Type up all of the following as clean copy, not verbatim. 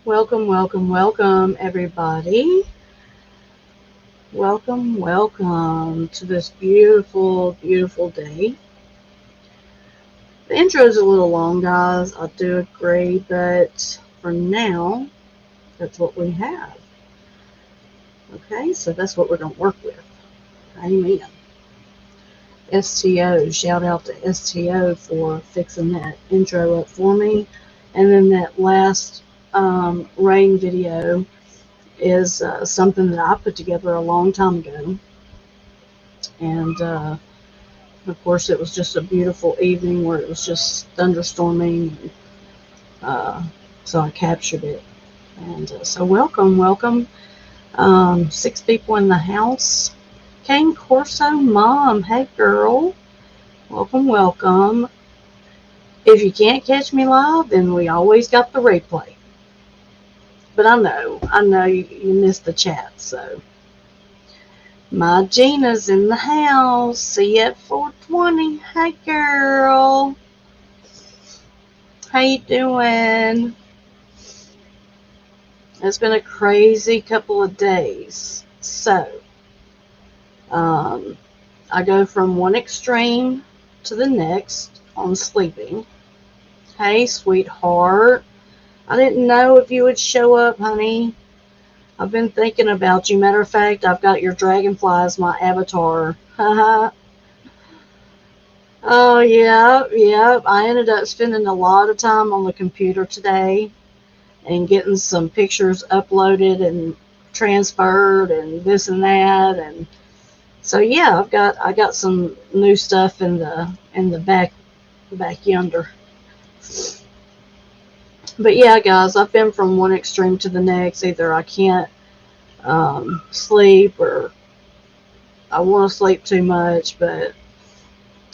Welcome, everybody. Welcome to this beautiful day. The intro is a little long, guys. I do agree, but for now, that's what we have. Okay, so that's what we're going to work with. Amen. STO, shout out to STO for fixing that intro up for me. And then that last rain video is something that I put together a long time ago. And of course, it was just a beautiful evening where it was just thunderstorming. So I captured it. And so welcome. 6 people in the house. Kane Corso Mom, hey girl. Welcome. If you can't catch me live, then we always got the replay. But I know you missed the chat, so. My Gina's in the house. See you at 4:20. Hey, girl. How you doing? It's been a crazy couple of days. So, I go from one extreme to the next on sleeping. Hey, sweetheart. I didn't know if you would show up, honey. I've been thinking about you. Matter of fact, I've got your dragonfly as my avatar. Haha. Oh, yeah. I ended up spending a lot of time on the computer today and getting some pictures uploaded and transferred and this and that. And so, yeah, I got some new stuff in the back yonder. But yeah, guys, I've been from one extreme to the next. Either I can't sleep or I want to sleep too much, but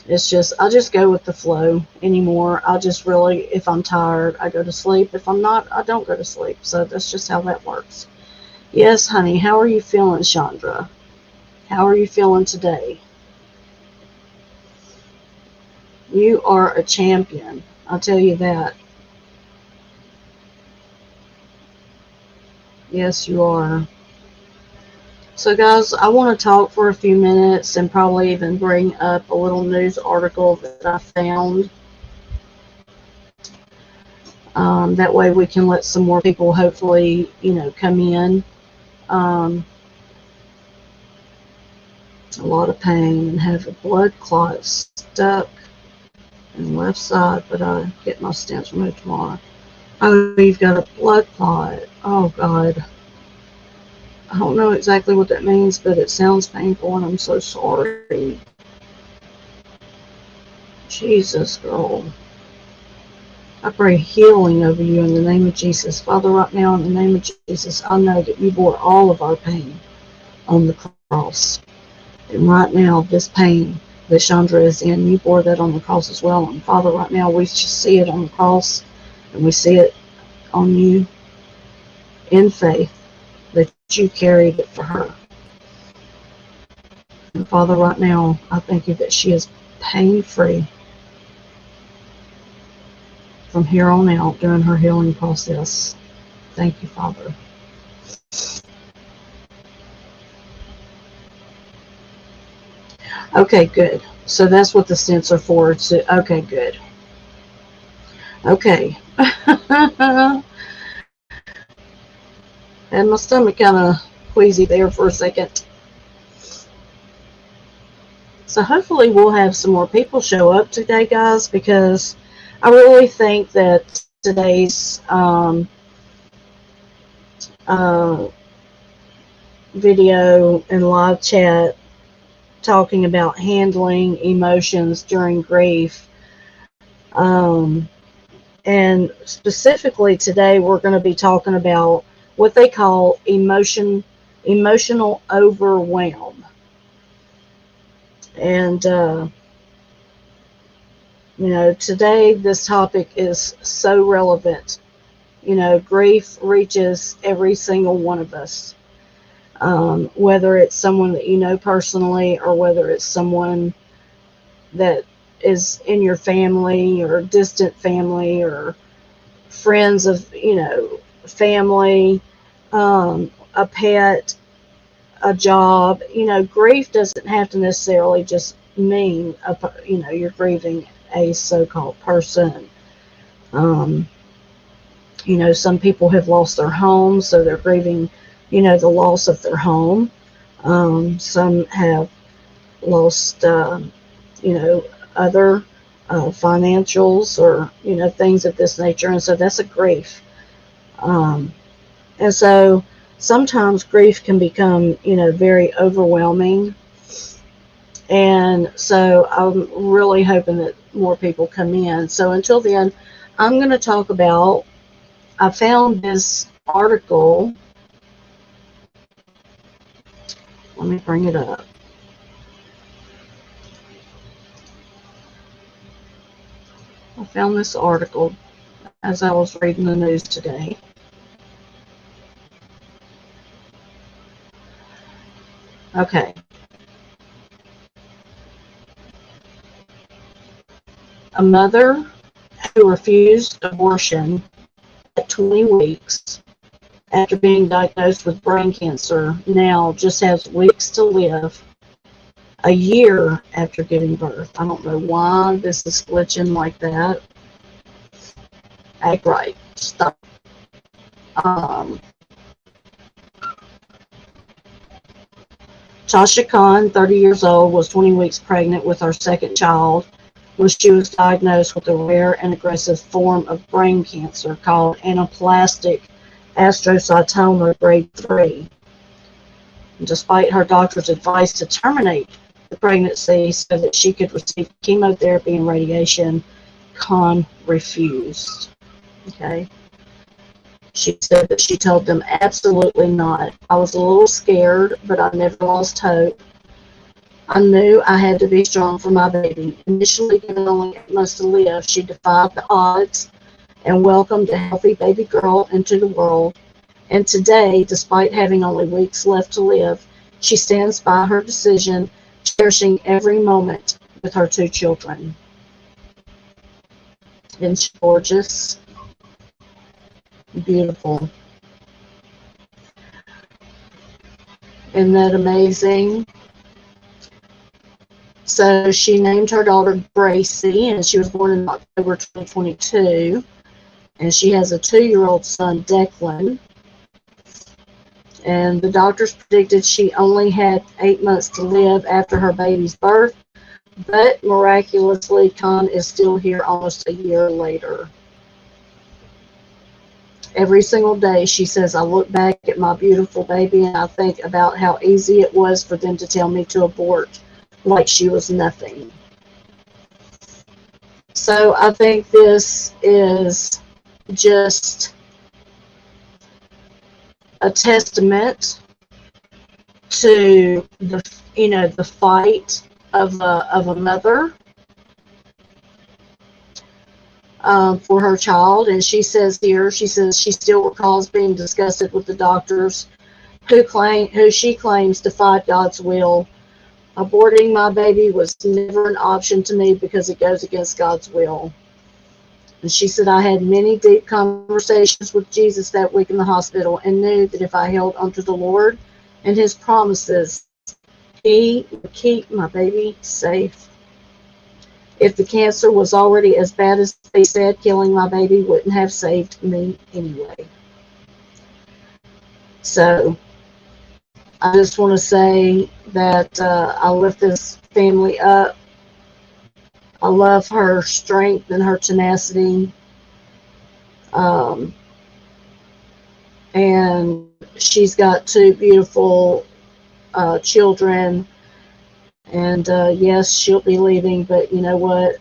it's just, I just go with the flow anymore. I just really, if I'm tired, I go to sleep. If I'm not, I don't go to sleep. So that's just how that works. Yes, honey, how are you feeling, Chandra? How are you feeling today? You are a champion. I'll tell you that. Yes, you are. So, guys, I want to talk for a few minutes and probably even bring up a little news article that I found. That way we can let some more people hopefully, come in. A lot of pain and have a blood clot stuck in the left side, but I'll get my stents removed tomorrow. Oh, you've got a blood clot. Oh, God. I don't know exactly what that means, but it sounds painful, and I'm so sorry. Jesus, girl. I pray healing over you in the name of Jesus. Father, right now, in the name of Jesus, I know that you bore all of our pain on the cross. And right now, this pain that Chandra is in, you bore that on the cross as well. And Father, right now, we just see it on the cross, and we see it on you in faith that you carried it for her. And Father, right now, I thank you that she is pain-free from here on out during her healing process. Thank you, Father. Okay, good. So that's what the stents are for. Okay, good. Okay. And my stomach kind of queasy there for a second. So hopefully we'll have some more people show up today, guys, because I really think that today's video and live chat talking about handling emotions during grief, and specifically today we're going to be talking about what they call emotional overwhelm. And today this topic is so relevant. Grief reaches every single one of us, whether it's someone that you know personally or whether it's someone that is in your family or distant family or friends of, family, a pet, a job. Grief doesn't have to necessarily just mean, you're grieving a so-called person. Um, some people have lost their homes, so they're grieving, the loss of their home. Some have lost, other financials or, things of this nature. And so that's a grief. And so sometimes grief can become, very overwhelming. And so I'm really hoping that more people come in. So until then, I'm going to talk about, I found this article. Let me bring it up. I found this article as I was reading the news today. Okay. A mother who refused abortion at 20 weeks after being diagnosed with brain cancer now just has weeks to live, a year after giving birth. I don't know why this is glitching like that. Act right. Stop. Tasha Khan, 30 years old, was 20 weeks pregnant with her second child when she was diagnosed with a rare and aggressive form of brain cancer called anaplastic astrocytoma grade 3. And despite her doctor's advice to terminate the pregnancy so that she could receive chemotherapy and radiation, Khan refused. Okay. She said that she told them absolutely not. I was a little scared, but I never lost hope. I knew I had to be strong for my baby. Initially given only 8 months to live, she defied the odds and welcomed a healthy baby girl into the world. And today, despite having only weeks left to live, she stands by her decision, cherishing every moment with her 2 children. Isn't she gorgeous? Beautiful. Isn't that amazing? So she named her daughter Gracie, and she was born in October 2022. And she has a 2-year-old son, Declan. And the doctors predicted she only had 8 months to live after her baby's birth, but miraculously, Khan is still here almost a year later. Every single day, she says, I look back at my beautiful baby and I think about how easy it was for them to tell me to abort, like she was nothing. So I think this is just a testament to the fight of a mother for her child. And she says she still recalls being disgusted with the doctors who she claims defied God's will. Aborting my baby was never an option to me because it goes against God's will. And she said, I had many deep conversations with Jesus that week in the hospital and knew that if I held onto the Lord and his promises, he would keep my baby safe. If the cancer was already as bad as they said, killing my baby wouldn't have saved me anyway. So I just want to say that I lift this family up. I love her strength and her tenacity. And she's got 2 beautiful children. And yes, she'll be leaving, but you know what?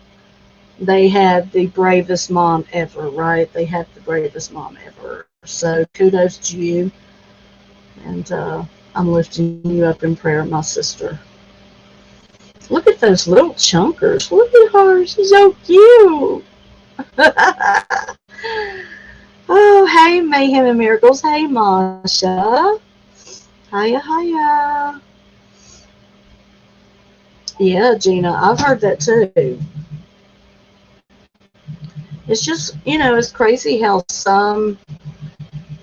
They had the bravest mom ever, right? They had the bravest mom ever. So kudos to you. And I'm lifting you up in prayer, my sister. Look at those little chunkers. Look at her. She's so cute. Oh, hey, Mayhem and Miracles. Hey, Masha. Hiya, hiya. Yeah, Gina, I've heard that too. It's just, it's crazy how some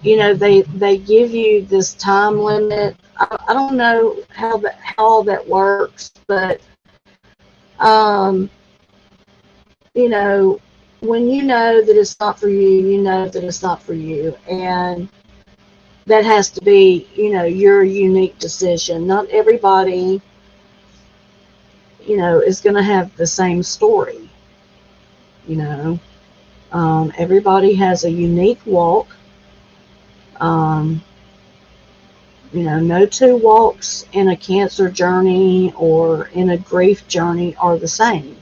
they give you this time limit. I don't know how all that works, but um, you know, when you know that it's not for you, you know that it's not for you, and that has to be, your unique decision. Not everybody, is going to have the same story. You know, everybody has a unique walk. Um, no two walks in a cancer journey or in a grief journey are the same.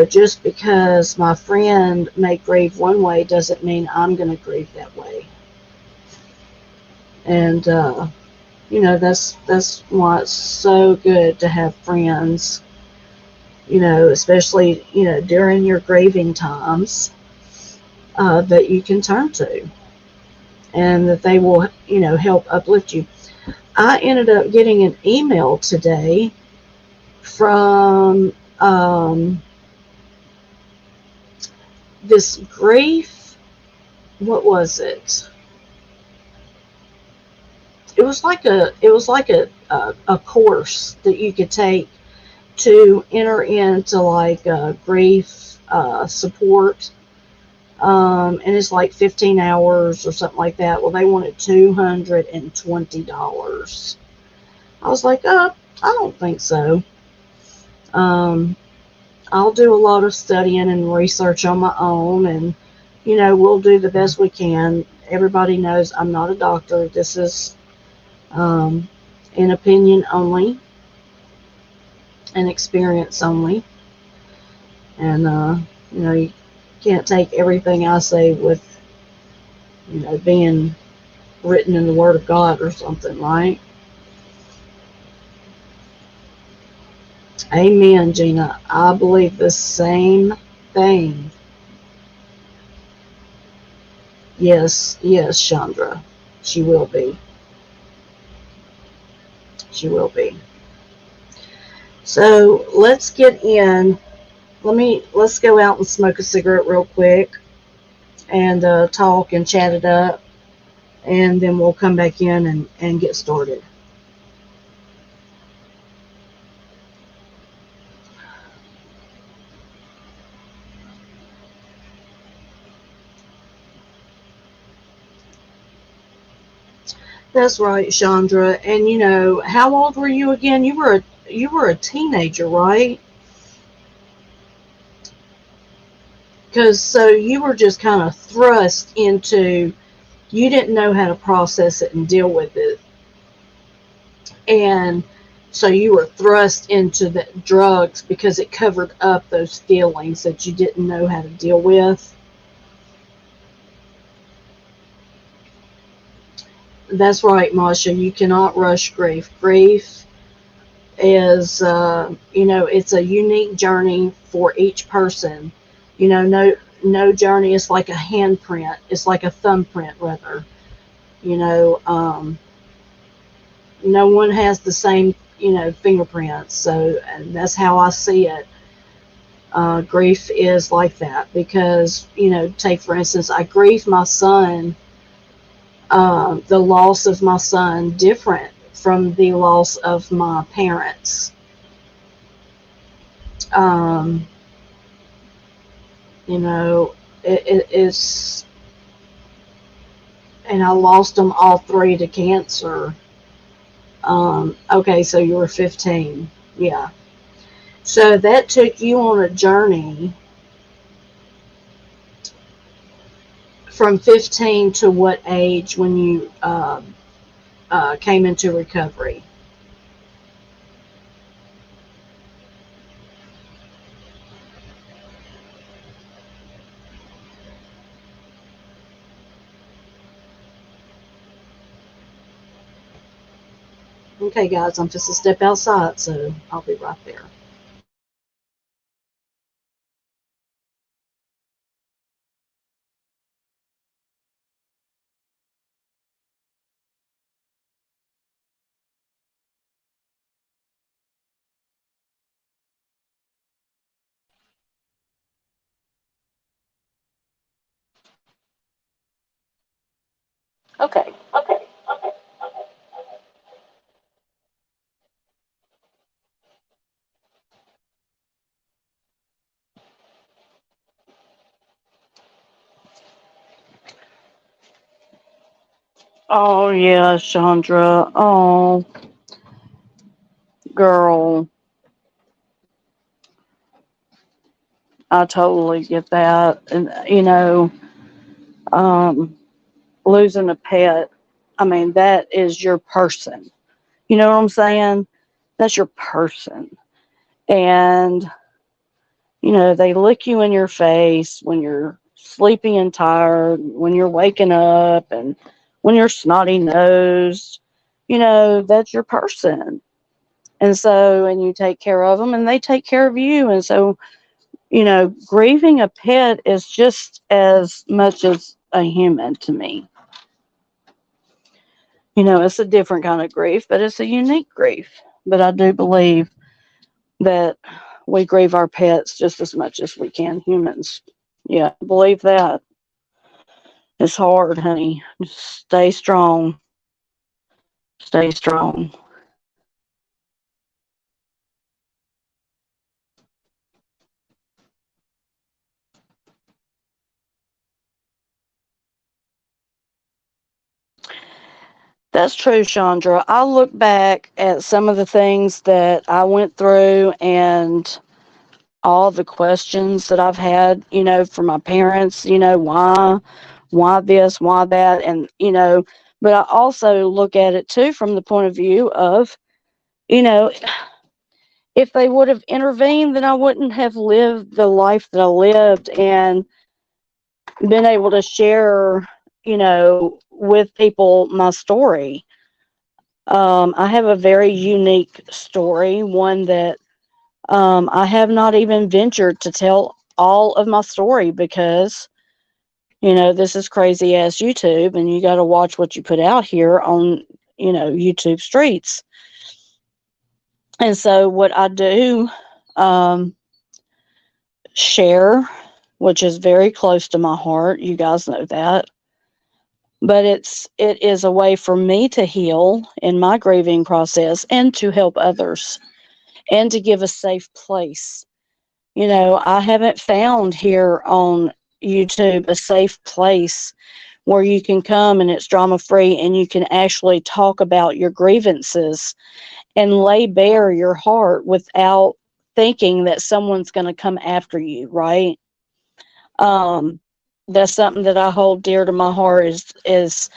Just because my friend may grieve one way doesn't mean I'm going to grieve that way. And that's why it's so good to have friends. Especially during your grieving times, that you can turn to, and that they will help uplift you. I ended up getting an email today from this grief. What was it? It was like a course that you could take to enter into like grief support, and it's like 15 hours or something like that. Well, they wanted $220. I was like, I don't think so. Um, I'll do a lot of studying and research on my own, and we'll do the best we can. Everybody knows I'm not a doctor. This is um, an opinion only, an experience only, and you can't take everything I say with being written in the Word of God or something, right? Amen, Gina. I believe the same thing. Yes, Chandra. She will be. She will be. So let's get in. Let's go out and smoke a cigarette real quick and talk and chat it up, and then we'll come back in and get started. That's right, Chandra. And how old were you again? You were a teenager, right? Because so you were just kind of thrust into, you didn't know how to process it and deal with it, and so you were thrust into the drugs because it covered up those feelings that you didn't know how to deal with. That's right, Masha. You cannot rush grief. Grief is, it's a unique journey for each person. No journey is like a handprint. It's like a thumbprint, rather. You know, no one has the same, fingerprints. So, and that's how I see it. Grief is like that because, take for instance, I grieve my son, the loss of my son, different from the loss of my parents. Um, you know, it's, and I lost them all three to cancer. Okay, so you were 15. Yeah. So that took you on a journey from 15 to what age when you came into recovery? Okay, guys, I'm just a step outside, so I'll be right there. Okay. Oh yeah, Chandra. Oh, girl, I totally get that. And um, losing a pet. I mean, that is your person. You know what I'm saying? That's your person. And they look you in your face when you're sleepy and tired, when you're waking up, and when you're snotty nosed. That's your person. And so, and you take care of them and they take care of you. And so, grieving a pet is just as much as a human to me. It's a different kind of grief, but it's a unique grief. But I do believe that we grieve our pets just as much as we can humans. Yeah, I believe that. It's hard, honey. Just stay strong. Stay strong. That's true, Chandra. I look back at some of the things that I went through and all the questions that I've had, from my parents, why this, why that, and, but I also look at it too from the point of view of, you know, if they would have intervened, then I wouldn't have lived the life that I lived and been able to share, with people my story. I have a very unique story, one that I have not even ventured to tell all of my story because, this is crazy ass YouTube and you got to watch what you put out here on, YouTube streets. And so what I do, um, share, which is very close to my heart. You guys know that. But it is a way for me to heal in my grieving process and to help others and to give a safe place. I haven't found here on YouTube a safe place where you can come and it's drama free and you can actually talk about your grievances and lay bare your heart without thinking that someone's going to come after you, right? Um, that's something that I hold dear to my heart is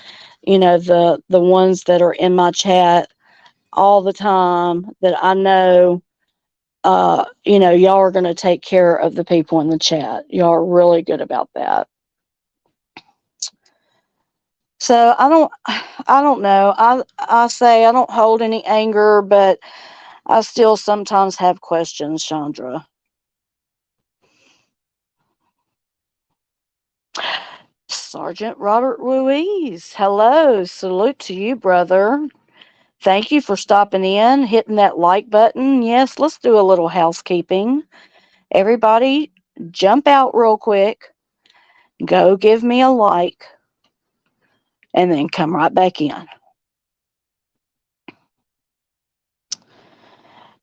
the ones that are in my chat all the time that I know y'all are going to take care of the people in the chat. Y'all are really good about that. So I don't know. I say I don't hold any anger, but I still sometimes have questions, Chandra. Sergeant Robert Ruiz, hello. Salute to you, brother. Thank you for stopping in, hitting that like button. Yes, let's do a little housekeeping. Everybody, jump out real quick, go give me a like, and then come right back in.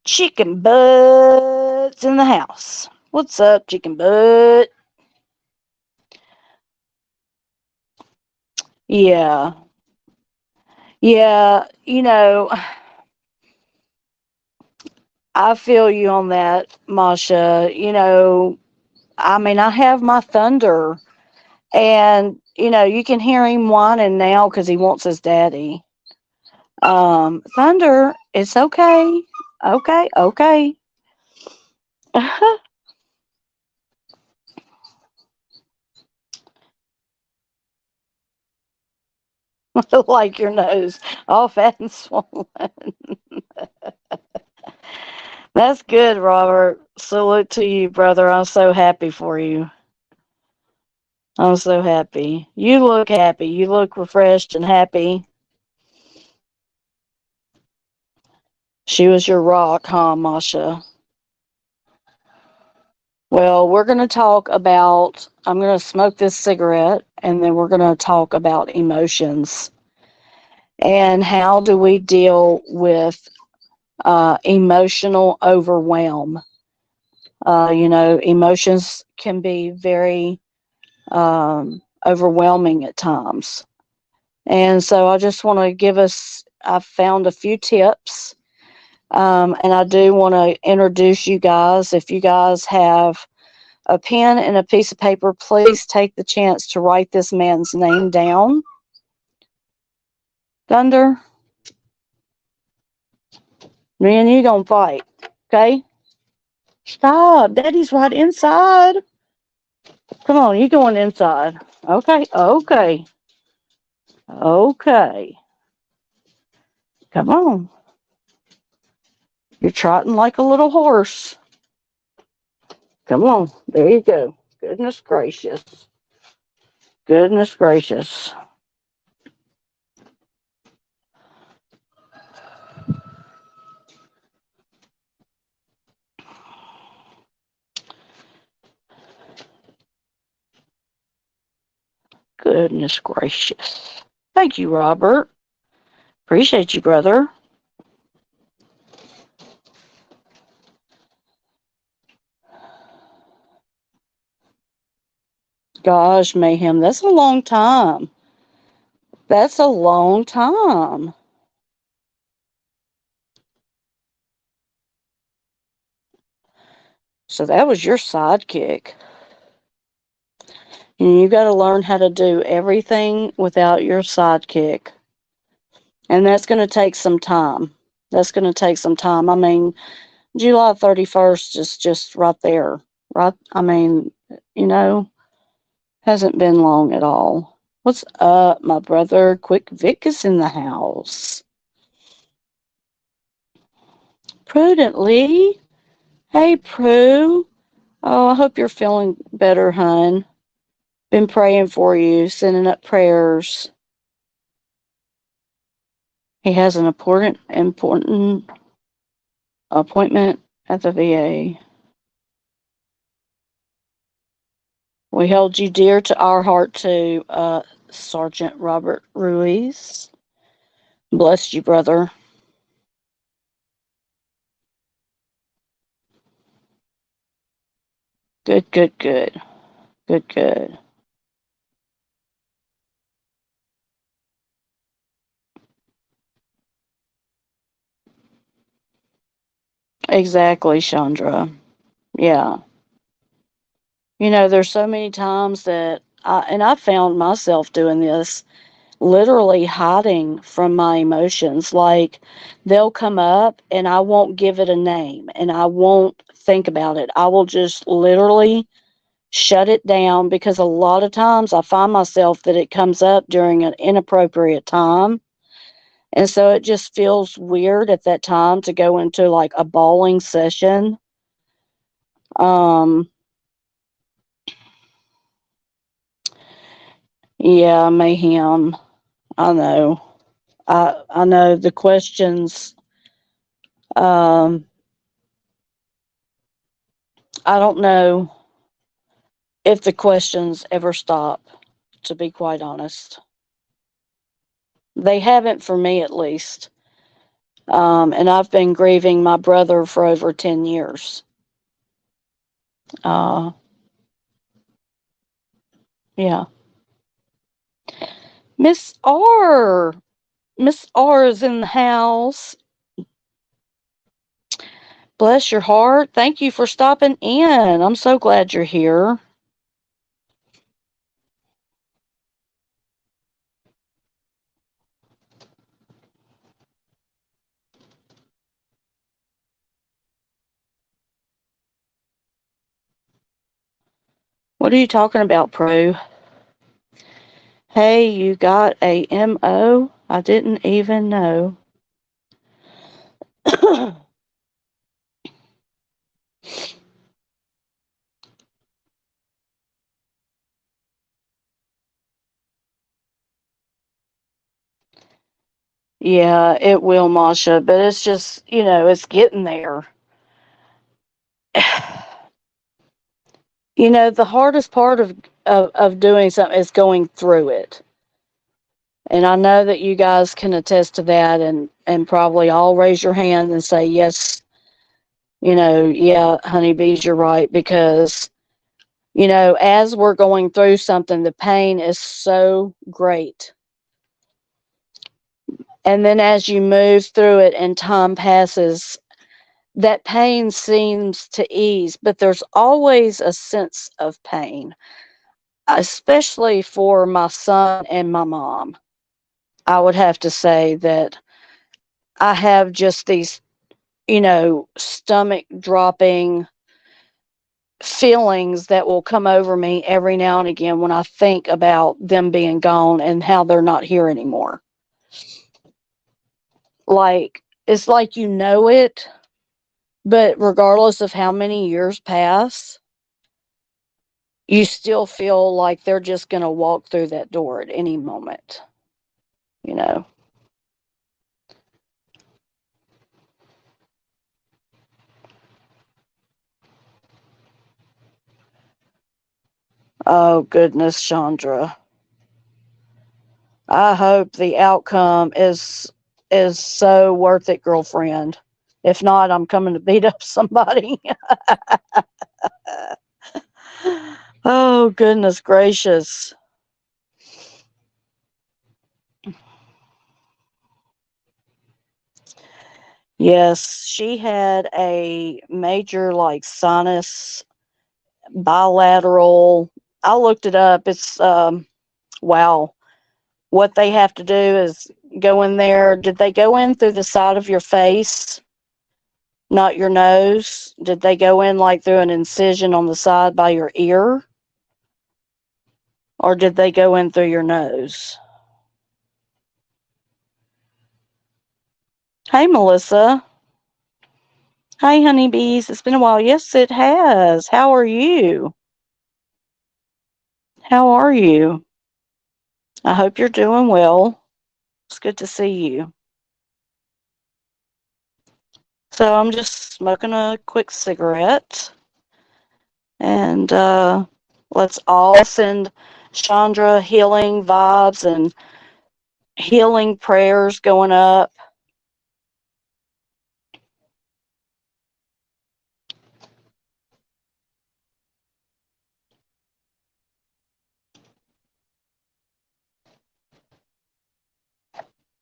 Chicken Butt's in the house. What's up, Chicken Butt? Yeah. Yeah, I feel you on that, Masha. I mean, I have my Thunder, and, you can hear him whining now because he wants his daddy. Thunder, it's okay. Okay, okay. Like your nose, all fat and swollen. That's good, Robert. Salute to you, brother. I'm so happy for you. I'm so happy. You look happy. You look refreshed and happy. She was your rock, huh, Masha? Well, we're going to talk about, I'm going to smoke this cigarette and then we're going to talk about emotions and how do we deal with emotional overwhelm. Emotions can be very overwhelming at times. And so I just want to I found a few tips. And I do want to introduce you guys. If you guys have a pen and a piece of paper, please take the chance to write this man's name down. Thunder, me and you gonna fight, okay? Stop, Daddy's right inside. Come on, you going inside. Okay, okay, okay. Come on. You're trotting like a little horse. Come on, there you go. Goodness gracious. Goodness gracious. Goodness gracious. Thank you, Robert. Appreciate you, brother. Gosh, Mayhem, that's a long time. That's a long time. So that was your sidekick. And you got to learn how to do everything without your sidekick. And that's going to take some time. That's going to take some time. I mean, July 31st is just right there. Right? I mean, you know, hasn't been long at all. What's up, my brother? Quick Vic is in the house. Prudently. Hey, Prue. Oh, I hope you're feeling better, hun. Been praying for you, sending up prayers. He has an important appointment at the VA. We held you dear to our heart too, Sergeant Robert Ruiz. Bless you, brother. Good, good, good. Good, good. Exactly, Chandra. Yeah. There's so many times that I found myself doing this, literally hiding from my emotions. Like they'll come up and I won't give it a name and I won't think about it. I will just literally shut it down because a lot of times I find myself that it comes up during an inappropriate time. And so it just feels weird at that time to go into like a bawling session. Um, yeah, mayhem. I know. I know the questions. Um, I don't know if the questions ever stop, to be quite honest. They haven't for me, at least. And I've been grieving my brother for over 10 years. Uh, yeah. Miss R. Miss R is in the house. Bless your heart. Thank you for stopping in. I'm so glad you're here. What are you talking about, Prue? Hey, you got a MO? I didn't even know. Yeah, it will, Masha, but it's just, it's getting there. The hardest part of doing something is going through it. And I know that you guys can attest to that, and probably all raise your hand and say, yes, yeah, honeybees, you're right. Because, as we're going through something, the pain is so great. And then as you move through it and time passes, that pain seems to ease, but there's always a sense of pain, especially for my son and my mom. I would have to say that I have just these, stomach dropping feelings that will come over me every now and again when I think about them being gone and how they're not here anymore. Like, it's like it, but regardless of how many years pass, you still feel like they're just going to walk through that door at any moment, you know. Oh, goodness, Chandra. I hope the outcome is so worth it, girlfriend. If not, I'm coming to beat up somebody. Oh, goodness gracious. Yes, she had a major, like, sinus bilateral. I looked it up. It's wow. What they have to do is go in there. Did they go in through the side of your face, not your nose? Did they go in like through an incision on the side by your ear? Or did they go in through your nose? Hey, Melissa. Hey, honeybees. It's been a while. Yes, it has. How are you? How are you? I hope you're doing well. It's good to see you. So I'm just smoking a quick cigarette, and let's all send Chandra healing vibes and healing prayers going up.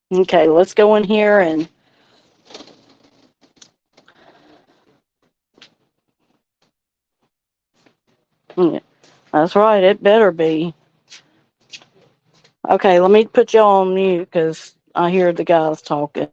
Okay, let's go in here and yeah, that's right, it better be. Okay, let me put you on mute because I hear the guys talking.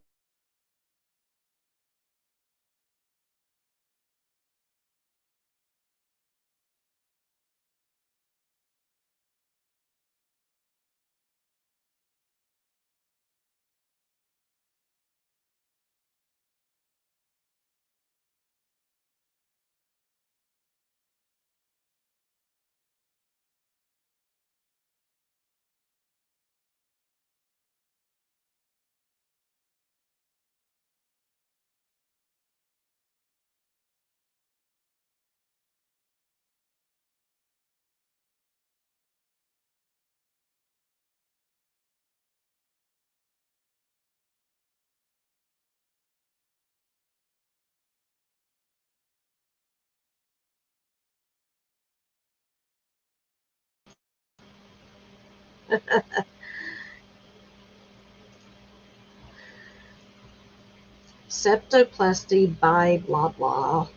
Septoplasty by blah blah.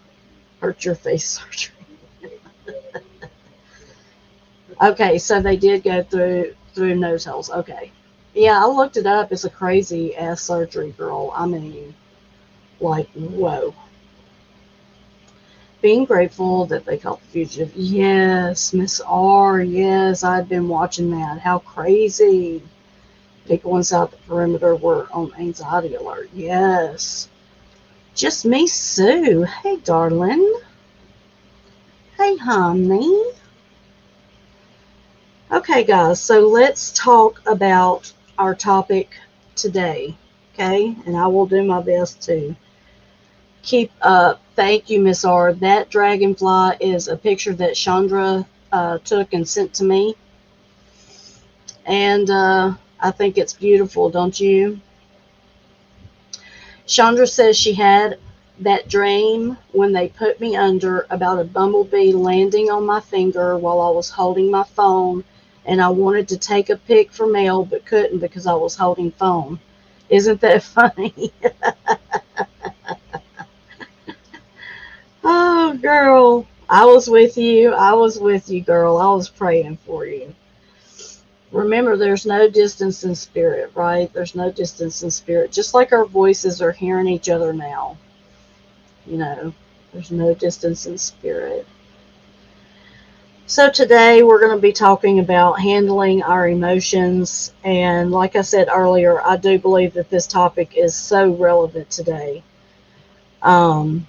Hurt your face surgery. Okay, so they did go through nose holes. Okay. Yeah, I looked it up. It's a crazy ass surgery, girl. I mean, like, whoa. Being grateful that they caught the fugitive. Yes, Miss R. Yes, I've been watching that. How crazy. People inside the perimeter were on anxiety alert. Yes. Just me, Sue. Hey, darling. Hey, honey. Okay, guys, so let's talk about our topic today. Okay, and I will do my best to Keep up. Thank you, Miss R. That dragonfly is a picture that Chandra took and sent to me. And I think it's beautiful, don't you? Chandra says she had that dream when they put me under about a bumblebee landing on my finger while I was holding my phone, and I wanted to take a pic for mail but couldn't because I was holding phone. Isn't that funny? Oh, girl. I was with you. I was with you, girl. I was praying for you. Remember, there's no distance in spirit, right? There's no distance in spirit. Just like our voices are hearing each other now, you know, there's no distance in spirit. So, today we're going to be talking about handling our emotions. And, like I said earlier, I do believe that this topic is so relevant today. Um,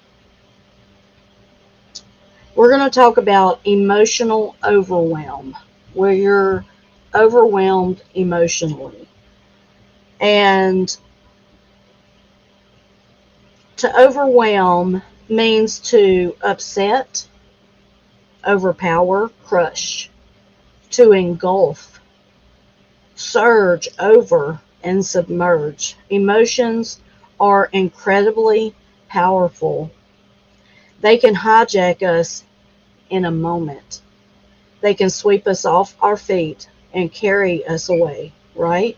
we're going to talk about emotional overwhelm, where you're overwhelmed emotionally. And to overwhelm means to upset, overpower, crush, to engulf, surge over, and submerge. Emotions are incredibly powerful. They can hijack us in a moment. They can sweep us off our feet and carry us away, right?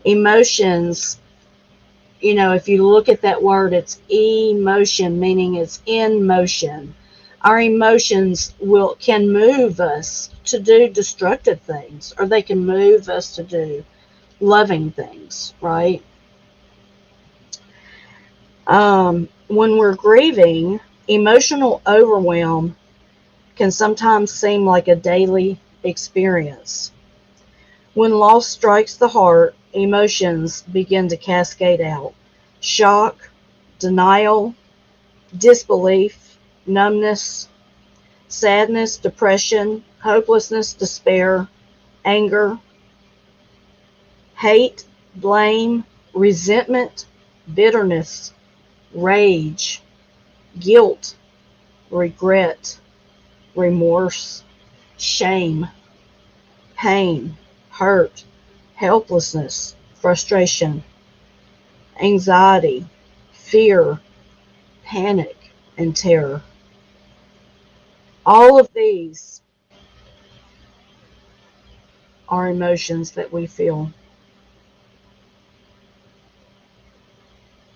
Emotions, if you look at that word, it's emotion, meaning it's in motion. Our emotions can move us to do destructive things, or they can move us to do loving things, right? When we're grieving, emotional overwhelm can sometimes seem like a daily experience. When loss strikes the heart, emotions begin to cascade out: shock, denial, disbelief, numbness, sadness, depression, hopelessness, despair, anger, hate, blame, resentment, bitterness, rage, guilt, regret, remorse, shame, pain, hurt, helplessness, frustration, anxiety, fear, panic, and terror. All of these are emotions that we feel.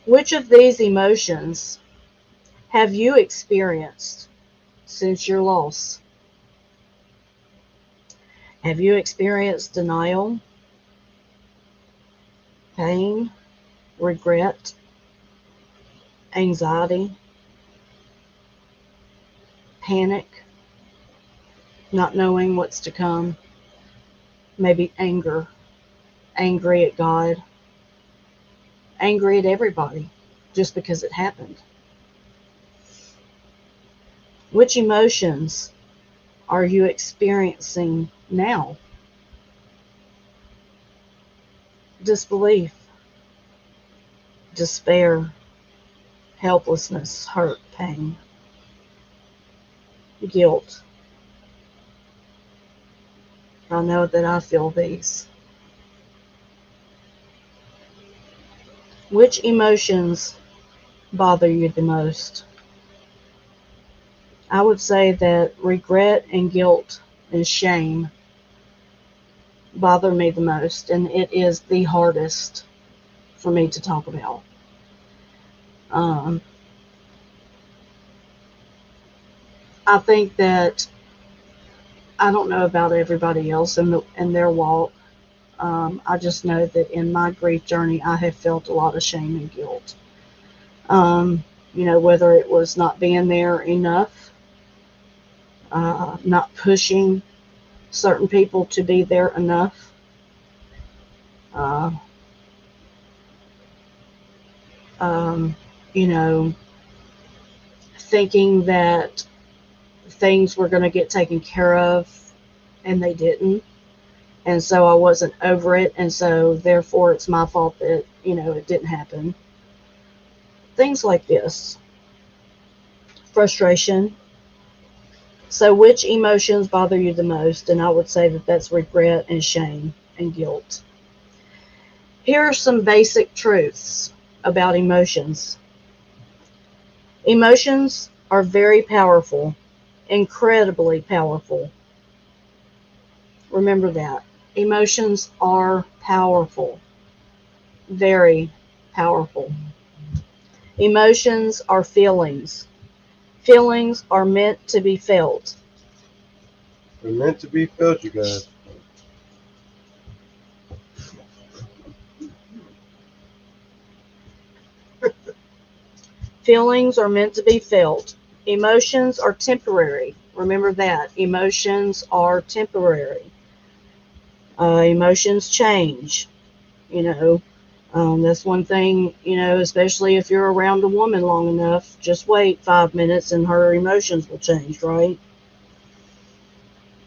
Which of these emotions have you experienced since your loss? Have you experienced denial, pain, regret, anxiety, panic, not knowing what's to come, maybe anger, angry at God, angry at everybody just because it happened? Which emotions are you experiencing now? Disbelief, despair, helplessness, hurt, pain, guilt. I know that I feel these. Which emotions bother you the most? I would say that regret and guilt and shame bother me the most, and it is the hardest for me to talk about. Um, I think that I don't know about everybody else in their walk. I just know that in my grief journey, I have felt a lot of shame and guilt. Whether it was not being there enough, not pushing certain people to be there enough, uh, um, you know, thinking that things were going to get taken care of and they didn't. And so I wasn't over it. And so therefore it's my fault that, it didn't happen. things like this. Frustration. So, which emotions bother you the most? And I would say that that's regret and shame and guilt. Here are some basic truths about emotions. Emotions are very powerful, incredibly powerful. Remember that. Emotions are powerful, very powerful. Emotions are feelings. Feelings are meant to be felt. They're meant to be felt, you guys. Feelings are meant to be felt. Emotions are temporary. Remember that. Emotions are temporary. Emotions change. You know, that's one thing, especially if you're around a woman long enough, just wait 5 minutes and her emotions will change, right?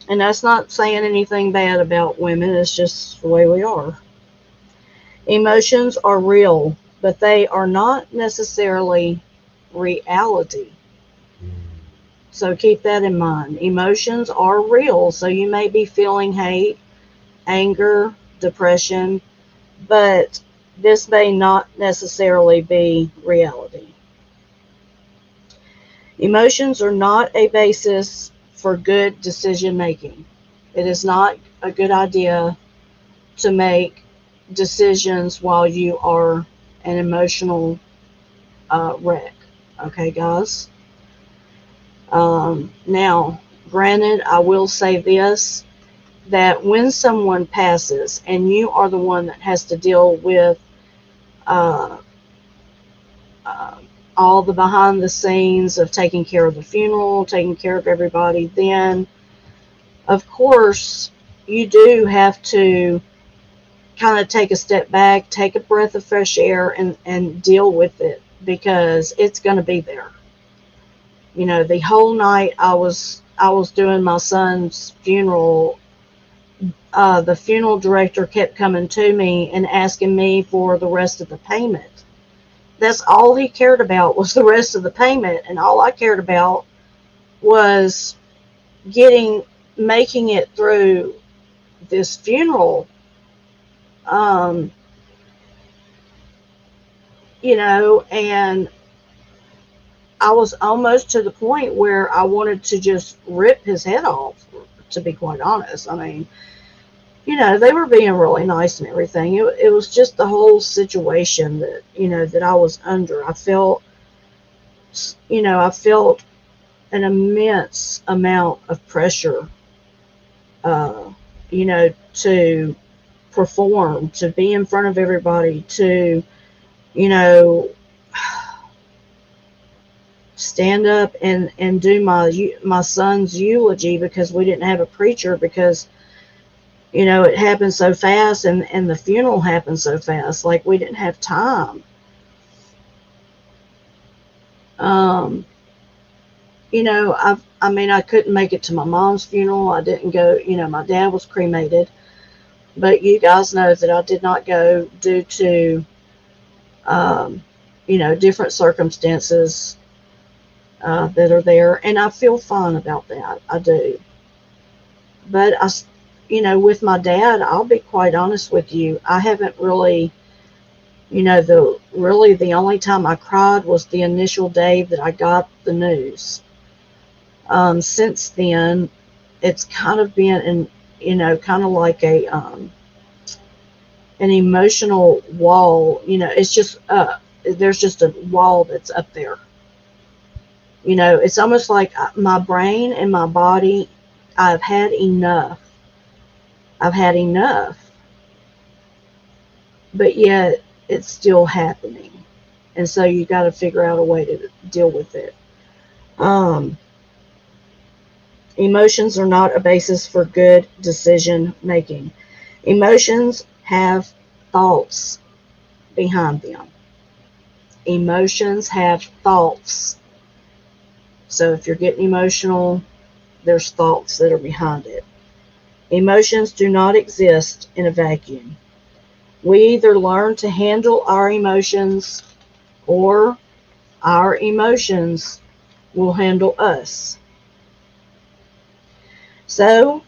And that's not saying anything bad about women, it's just the way we are. Emotions are real, but they are not necessarily reality. So keep that in mind. Emotions are real, so you may be feeling hate, anger, depression, but this may not necessarily be reality. Emotions are not a basis for good decision making. It is not a good idea to make decisions while you are an emotional wreck. Okay, guys? Now, granted, I will say this, that when someone passes and you are the one that has to deal with uh, uh, all the behind the scenes of taking care of the funeral, taking care of everybody, then of course you do have to kind of take a step back, take a breath of fresh air, and deal with it because it's going to be there. The whole night I was doing my son's funeral. The funeral director kept coming to me and asking me for the rest of the payment. That's all he cared about was the rest of the payment, and all I cared about was getting making it through this funeral. Um, and I was almost to the point where I wanted to just rip his head off, to be quite honest. I mean, they were being really nice and everything. It was just the whole situation that I was under. I felt an immense amount of pressure, to perform, to be in front of everybody, to, you know, stand up and do my son's eulogy because we didn't have a preacher because it happened so fast and the funeral happened so fast, like we didn't have time. um I mean, I couldn't make it to my mom's funeral. I didn't go. My dad was cremated, but you guys know that I did not go due to um different circumstances that are there, and I feel fine about that. I do. But with my dad, I'll be quite honest with you. I haven't really, the only time I cried was the initial day that I got the news. Since then, it's kind of been kind of like an emotional wall. It's just there's just a wall that's up there. It's almost like my brain and my body. I've had enough. I've had enough, but yet it's still happening, and so you got to figure out a way to deal with it. Um, Emotions are not a basis for good decision making. Emotions have thoughts behind them. Emotions have thoughts. So if you're getting emotional, there's thoughts that are behind it. Emotions do not exist in a vacuum. We either learn to handle our emotions or Our emotions will handle us. So,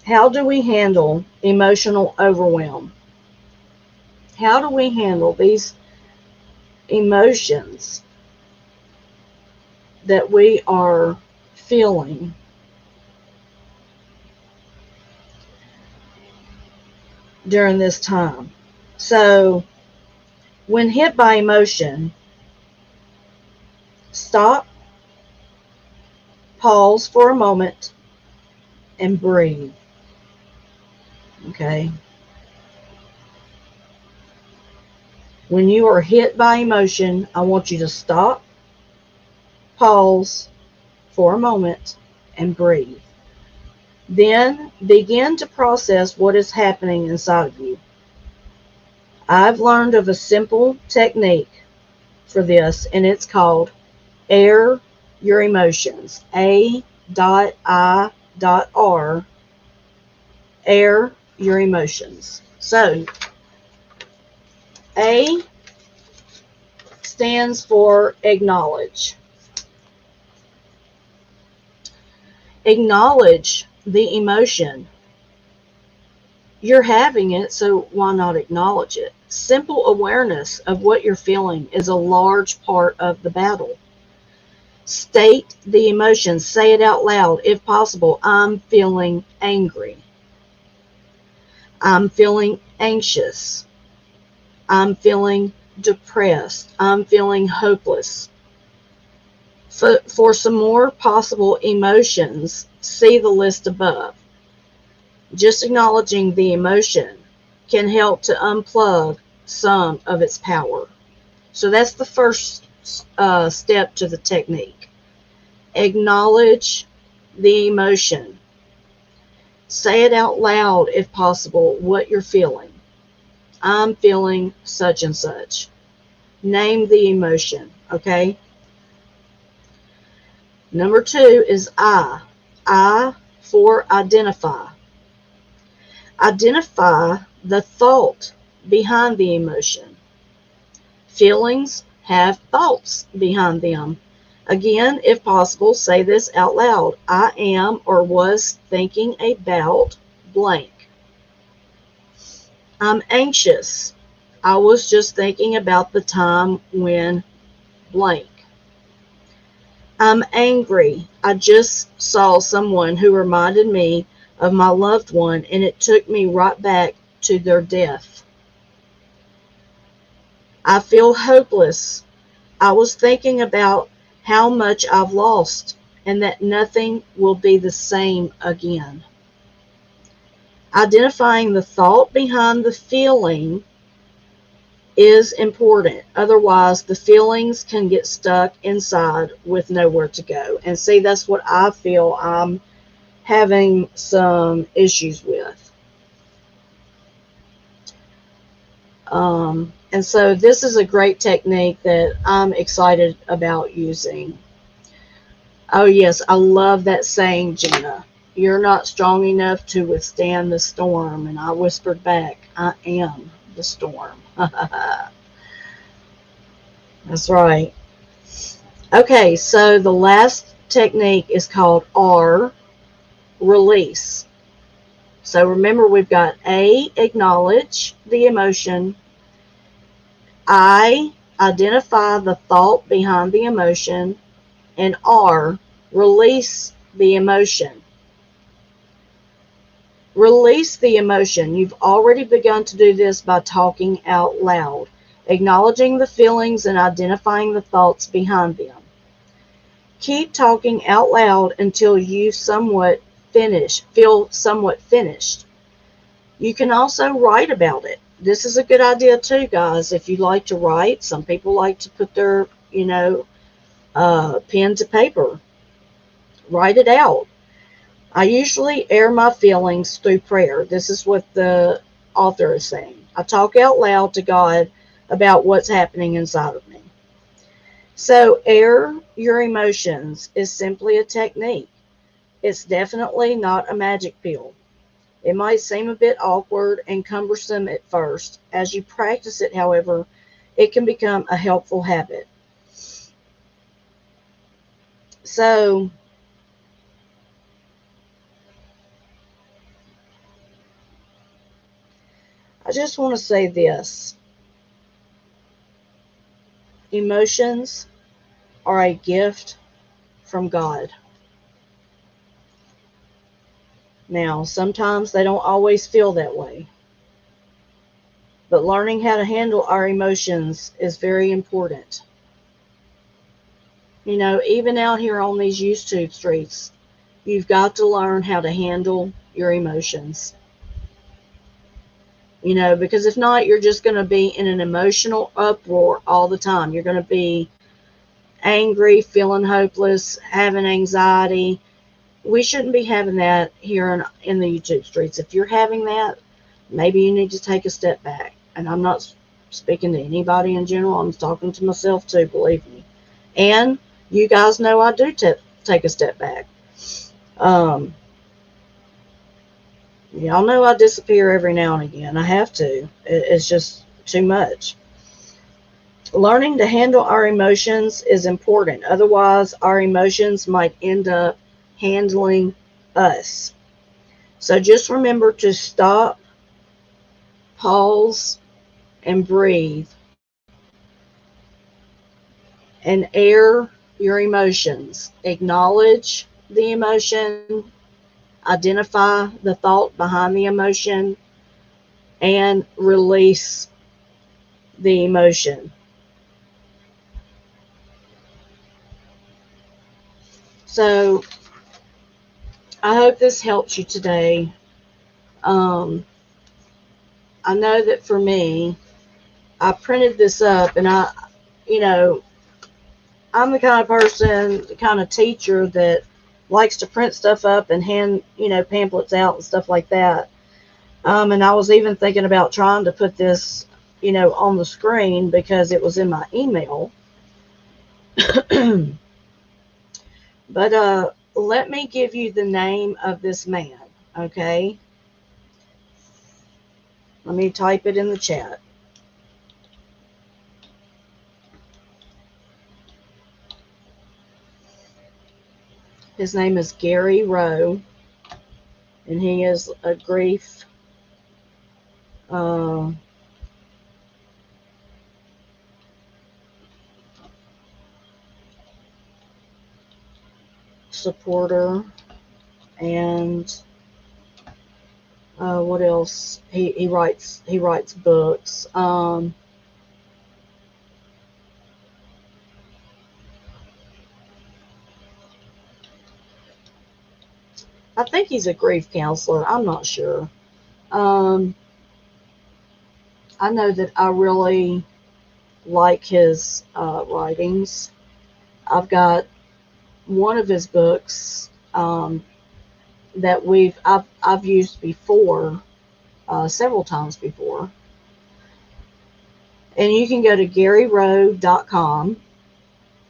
how do we handle emotional overwhelm? How do we handle these emotions that we are feeling during this time? So, when hit by emotion, stop, pause for a moment, and breathe. Okay? When you are hit by emotion, I want you to stop, pause for a moment, and breathe. Then begin to process what is happening inside of you. I've learned of a simple technique for this, and it's called Air Your Emotions. A.I.R. Air Your Emotions. So, A stands for acknowledge. Acknowledge the emotion. You're having it, so why not acknowledge it? Simple awareness of what you're feeling is a large part of the battle. State the emotion. Say it out loud if possible. I'm feeling angry. I'm feeling anxious. I'm feeling depressed. I'm feeling hopeless. For some more possible emotions, see the list above. Just acknowledging the emotion can help to unplug some of its power. So that's the first step to the technique. Acknowledge the emotion. Say it out loud if possible what you're feeling. I'm feeling such and such. Name the emotion, okay? Number 2 is I. I for identify. Identify the thought behind the emotion. Feelings have thoughts behind them. Again, if possible, say this out loud. I am or was thinking about blank. I'm anxious. I was just thinking about the time when blank. I'm angry. I just saw someone who reminded me of my loved one, and it took me right back to their death. I feel hopeless. I was thinking about how much I've lost and that nothing will be the same again. Identifying the thought behind the feeling is important. Otherwise, the feelings can get stuck inside with nowhere to go. And see, that's what I feel I'm having some issues with. And so this is a great technique that I'm excited about using. Oh, yes, I love that saying, Gina. You're not strong enough to withstand the storm. And I whispered back, I am the storm. That's right. Okay, so the last technique is called R, release. So remember, we've got A, acknowledge the emotion. I, identify the thought behind the emotion. And R, release the emotion. Release the emotion. You've already begun to do this by talking out loud, acknowledging the feelings and identifying the thoughts behind them. Keep talking out loud until you feel somewhat finished. You can also write about it. This is a good idea too, guys. If you like to write, some people like to put their, pen to paper. Write it out. I usually air my feelings through prayer. This is what the author is saying. I talk out loud to God about what's happening inside of me. So, air your emotions is simply a technique. It's definitely not a magic pill. It might seem a bit awkward and cumbersome at first. As you practice it, however, it can become a helpful habit. So I just want to say this: emotions are a gift from God. Now, sometimes they don't always feel that way, but learning how to handle our emotions is very important. Even out here on these YouTube streets, you've got to learn how to handle your emotions. Because if not, you're just going to be in an emotional uproar all the time. You're going to be angry, feeling hopeless, having anxiety. We shouldn't be having that here in the YouTube streets. If you're having that, maybe you need to take a step back. And I'm not speaking to anybody in general. I'm talking to myself too, believe me. And you guys know I do take a step back. Um, y'all know I disappear every now and again. I have to. It's just too much. Learning to handle our emotions is important. Otherwise, our emotions might end up handling us. So just remember to stop, pause, and breathe and air your emotions. Acknowledge the emotion, identify the thought behind the emotion, and release the emotion. So I hope this helps you today. Um, I know that for me, I printed this up, and you know, I'm the kind of person, the kind of teacher that likes to print stuff up and hand, pamphlets out and stuff like that. And I was even thinking about trying to put this, on the screen because it was in my email. But let me give you the name of this man, okay? Let me type it in the chat. His name is Gary Rowe, and he is a grief uh, supporter, and what else? He writes books. I think he's a grief counselor. I'm not sure. Um, I know that I really like his writings. I've got one of his books that I've used before, several times before, and you can go to GaryRowe.com,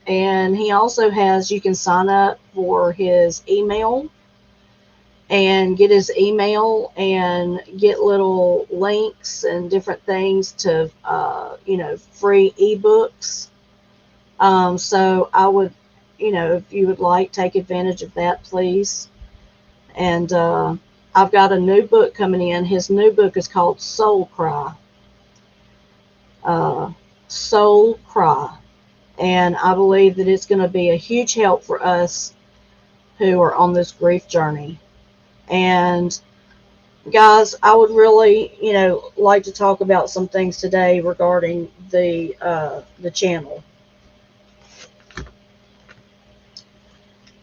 and he also has, you can sign up for his email and get his email and get little links and different things to free ebooks. So I would, if you would like, take advantage of that, please. And I've got a new book coming in. His new book is called Soul Cry. uh, Soul Cry. And I believe that it's going to be a huge help for us who are on this grief journey. And guys, I would really, like to talk about some things today regarding the channel.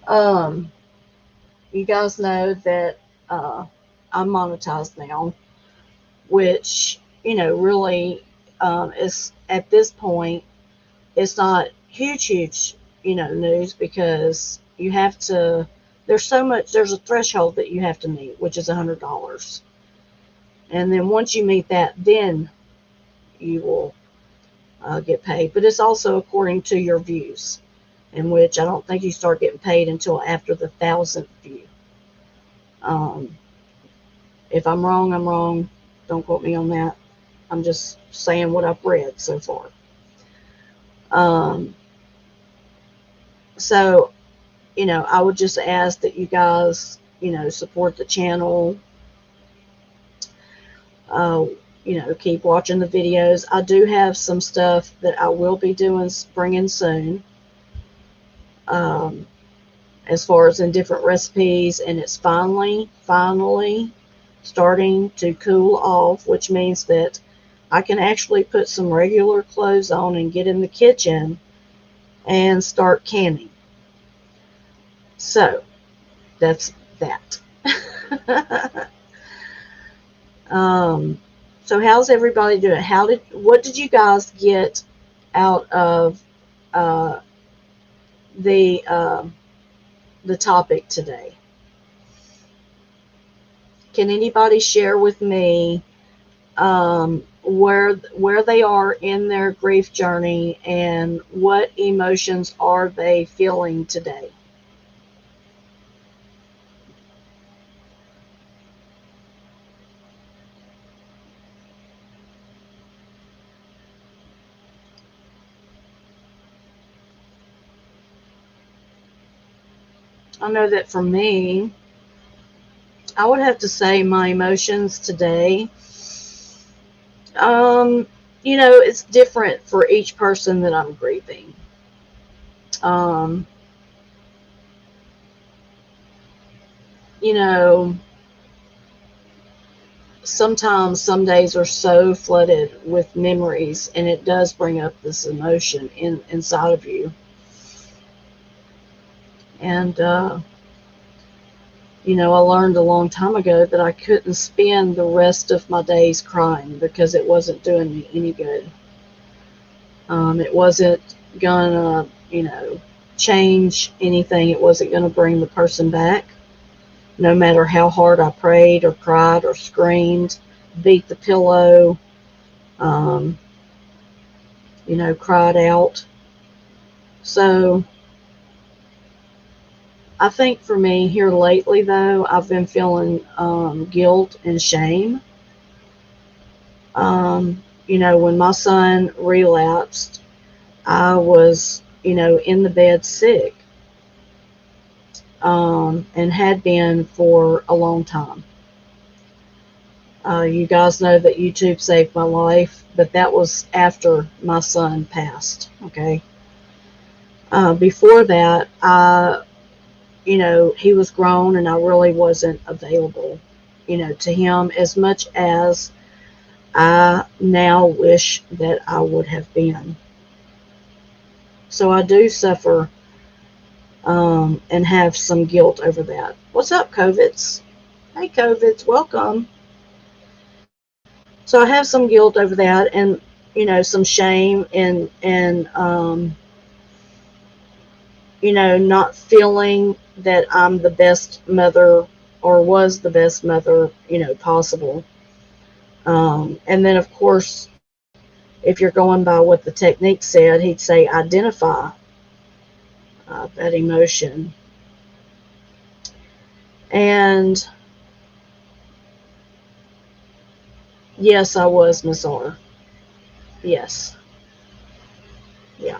Um, you guys know that I'm monetized now, which really is at this point, it's not huge, news, because you have to. There's a threshold that you have to meet, which is $100, and then once you meet that, then you will get paid. But it's also according to your views, in which I don't think you start getting paid until after the 1,000th view. Um, if I'm wrong, I'm wrong. Don't quote me on that. I'm just saying what I've read so far. Um, so I would just ask that you guys, support the channel. Uh, keep watching the videos. I do have some stuff that I will be bringing soon. Um, as far as in different recipes, and it's finally starting to cool off, which means that I can actually put some regular clothes on and get in the kitchen and start canning. So that's that. um, so how's everybody doing? What did you guys get out of uh, the uh, the topic today? Can anybody share with me where they are in their grief journey and what emotions are they feeling today? I know that for me, I would have to say my emotions today. Um, it's different for each person that I'm grieving. Um, you know, Sometimes some days are so flooded with memories, and it does bring up this emotion inside of you. And I learned a long time ago that I couldn't spend the rest of my days crying because it wasn't doing me any good. It wasn't gonna, change anything. It wasn't gonna bring the person back, no matter how hard I prayed or cried or screamed, beat the pillow, um, cried out. So I think for me here lately, though, I've been feeling guilt and shame. When my son relapsed, I was, in the bed sick, and had been for a long time. You guys know that YouTube saved my life, but that was after my son passed, okay? Before that, he was grown and I really wasn't available, to him as much as I now wish that I would have been. So I do suffer and have some guilt over that. What's up, COVIDs? Hey, COVIDs, welcome. So I have some guilt over that, and some shame, and not feeling that I'm the best mother or was the best mother, possible. And then, of course, if you're going by what the technique said, he'd say identify that emotion. And yes, I was Miss R. Yes. Yeah.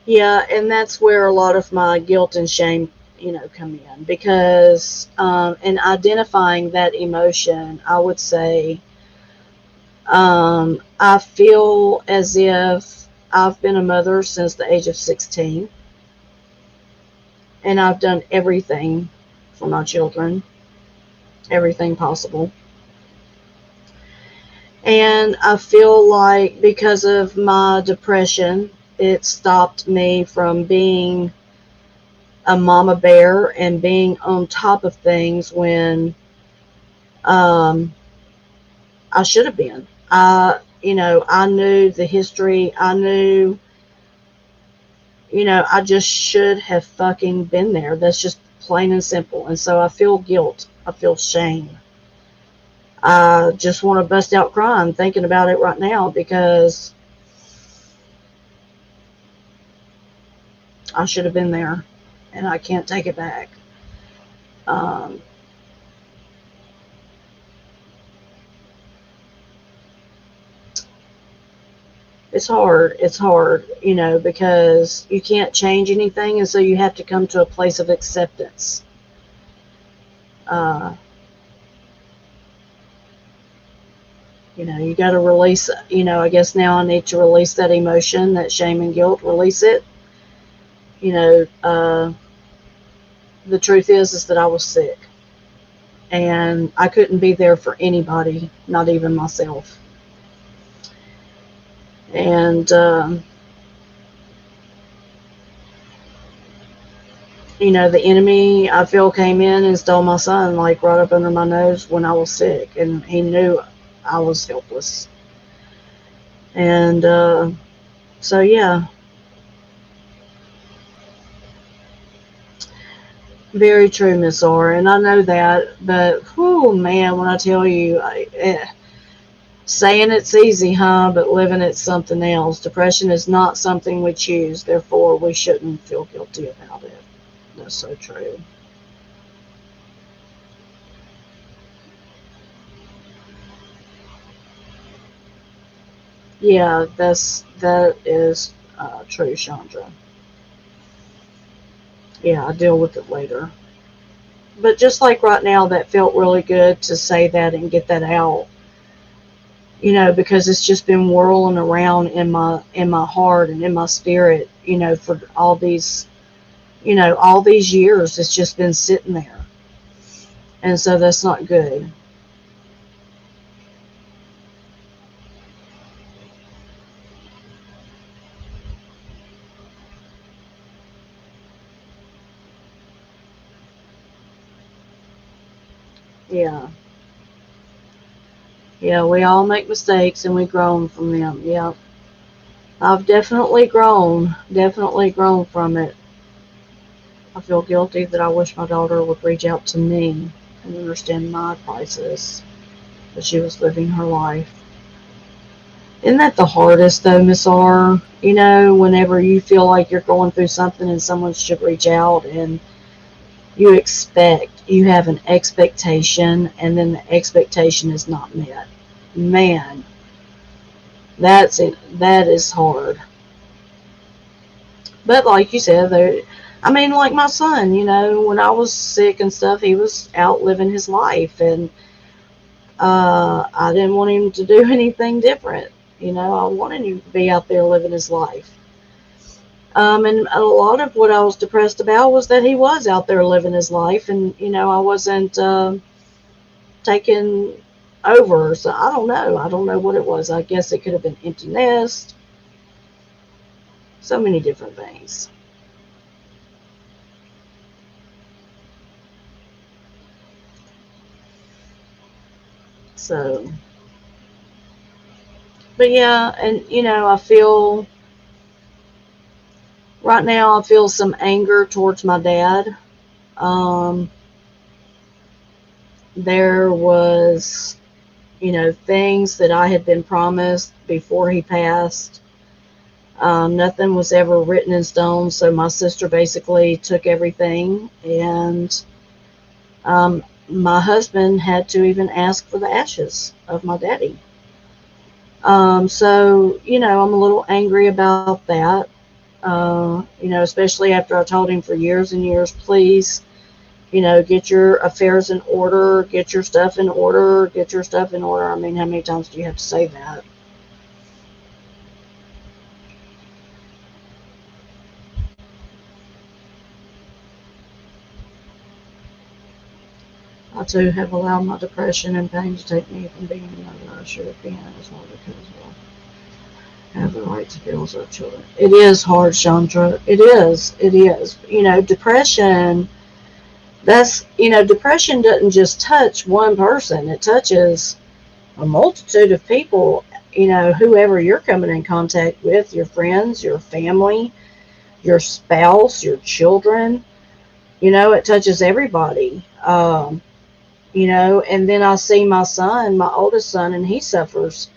Yeah, and that's where a lot of my guilt and shame, come in because in identifying that emotion, I would say I feel as if I've been a mother since the age of 16, and I've done everything for my children, everything possible. And I feel like because of my depression, it stopped me from being a mama bear and being on top of things when um, I should have been. I knew the history. I knew, I just should have fucking been there. That's just plain and simple. And so I feel guilt. I feel shame. I just want to bust out crying thinking about it right now because I should have been there and I can't take it back. Um, It's hard. It's hard, because you can't change anything, and so you have to come to a place of acceptance. Uh, you got to release. I guess now I need to release that emotion, that shame and guilt. Release it. You know, uh, the truth is that I was sick, and I couldn't be there for anybody, not even myself. And the enemy, I feel, came in and stole my son, like right up under my nose when I was sick, and he knew I was helpless. And so, yeah, very true, Miss R. And I know that, but oh man, when I tell you, saying it's easy, huh? But living it's something else. Depression is not something we choose, therefore, we shouldn't feel guilty about it. That's so true. Yeah, that is true, Chandra. Yeah, I deal with it later. But just like right now, that felt really good to say that and get that out. Because it's just been whirling around in my heart and in my spirit. For all these years, it's just been sitting there, and so that's not good. Yeah, yeah, we all make mistakes and we grown from them. Yeah, I've definitely grown from it. I feel guilty that I wish my daughter would reach out to me and understand my crisis, that she was living her life. Isn't that the hardest though, Miss R? Whenever you feel like you're going through something and someone should reach out, and you have an expectation, and then the expectation is not met. Man, that's it. That is hard. But like you said, like my son, when I was sick and stuff, he was out living his life, and I didn't want him to do anything different. I wanted him to be out there living his life. And a lot of what I was depressed about was that he was out there living his life, and I wasn't taking over. So I don't know. I don't know what it was. I guess it could have been empty nest. So many different things. So, but yeah, and I feel right now. I feel some anger towards my dad. Um, there was, things that I had been promised before he passed. Nothing was ever written in stone, so my sister basically took everything, and my husband had to even ask for the ashes of my daddy. So, I'm a little angry about that. Especially after I told him for years and years, please, get your affairs in order, get your stuff in order, get your stuff in order. I mean, how many times do you have to say that? I too have allowed my depression and pain to take me from being the mother I should have been, as well, because I have the right to feel as our children. It is hard, Chandra. It is. It is. Depression doesn't just touch one person. It touches a multitude of people, whoever you're coming in contact with, your friends, your family, your spouse, your children. It touches everybody. And then I see my son, my oldest son, and he suffers.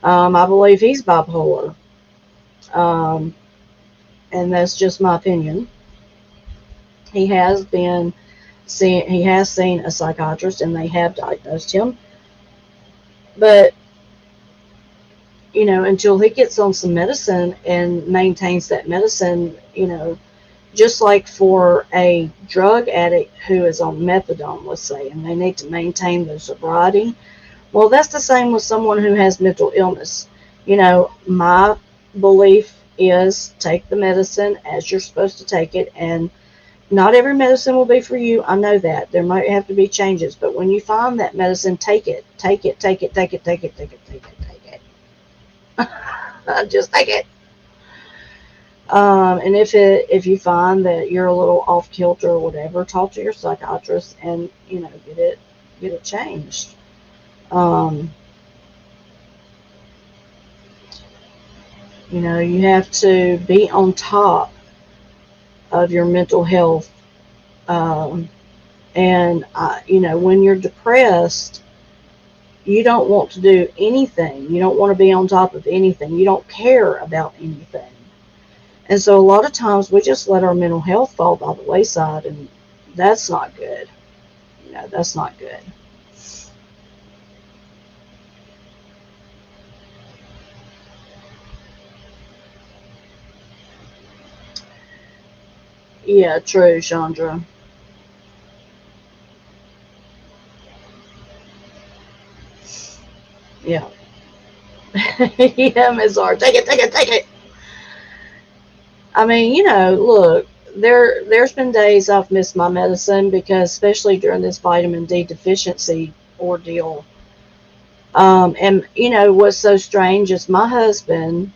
I believe he's bipolar. Um, and that's just my opinion. He has been he has seen a psychiatrist, and they have diagnosed him. But until he gets on some medicine and maintains that medicine, just like for a drug addict who is on methadone, let's say, and they need to maintain their sobriety. Well, that's the same with someone who has mental illness. My belief is take the medicine as you're supposed to take it, and not every medicine will be for you. I know that. There might have to be changes, but when you find that medicine, take it. Take it, take it, take it, take it, take it, take it, take it. Just take it. And if you find that you're a little off kilter or whatever, talk to your psychiatrist and get it changed. Um, you have to be on top of your mental health. Um, and when you're depressed, you don't want to do anything. You don't want to be on top of anything. You don't care about anything. And so a lot of times we just let our mental health fall by the wayside, and that's not good. That's not good. Yeah, true, Chandra. Yeah. Yeah, Ms. R. Take it, take it, take it. I mean, look, there's been days I've missed my medicine because especially during this vitamin D deficiency ordeal. And what's so strange is my husband,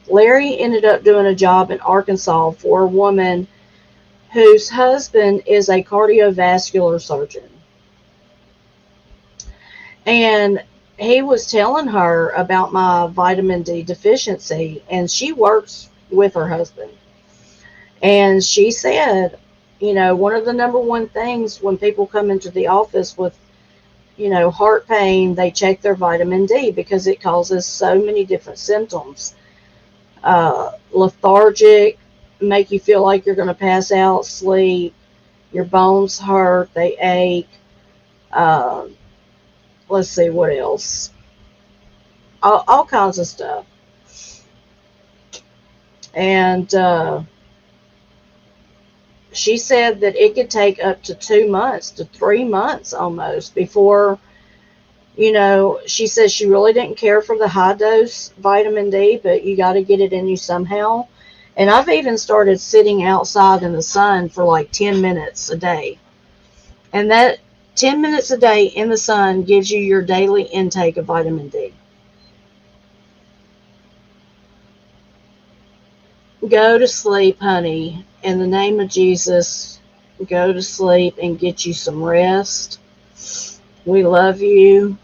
Larry, ended up doing a job in Arkansas for a woman whose husband is a cardiovascular surgeon. And he was telling her about my vitamin D deficiency, and she works with her husband. And she said, one of the number one things when people come into the office with, heart pain, they check their vitamin D because it causes so many different symptoms. Lethargic, make you feel like you're going to pass out, sleep, your bones hurt, they ache. Uh, let's see what else. All kinds of stuff. And she said that it could take up to 2 months to 3 months almost before, she says she really didn't care for the high dose vitamin D, but you got to get it in you somehow. And I've even started sitting outside in the sun for like 10 minutes a day. And that 10 minutes a day in the sun gives you your daily intake of vitamin D. Go to sleep, honey. In the name of Jesus, go to sleep and get you some rest. We love you.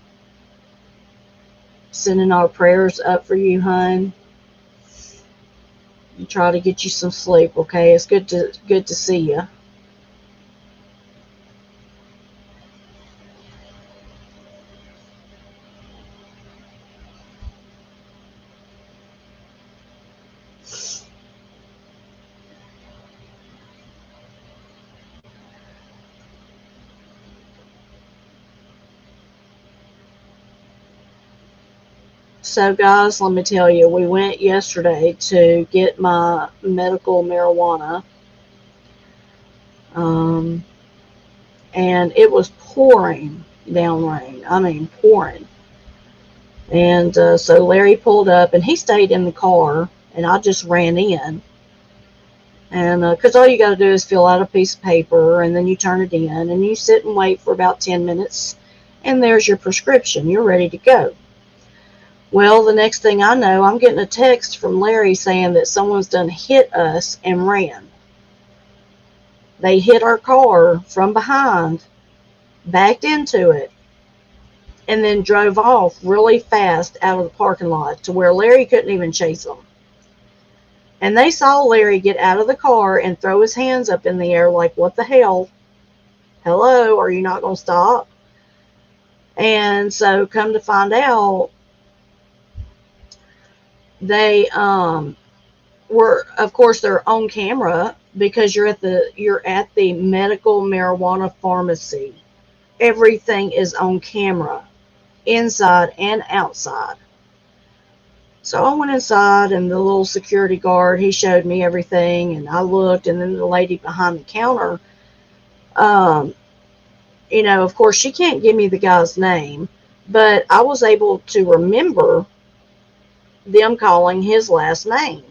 Sending our prayers up for you, hon. You try to get you some sleep, okay? It's good to see you. So, guys, let me tell you, we went yesterday to get my medical marijuana, um, and it was pouring down rain. I mean, pouring. And so Larry pulled up, and he stayed in the car, and I just ran in. And because all you got to do is fill out a piece of paper, and then you turn it in, and you sit and wait for about 10 minutes, and there's your prescription. You're ready to go. Well, the next thing I know, I'm getting a text from Larry saying that someone's done hit us and ran. They hit our car from behind, backed into it, and then drove off really fast out of the parking lot to where Larry couldn't even chase them. And they saw Larry get out of the car and throw his hands up in the air like, what the hell? Hello, are you not going to stop? And so come to find out, they were, of course, they're on camera because you're at the medical marijuana pharmacy. Everything is on camera, inside and outside. So I went inside, and the little security guard, he showed me everything, and I looked, and then the lady behind the counter, um, of course, she can't give me the guy's name, but I was able to remember them calling his last name.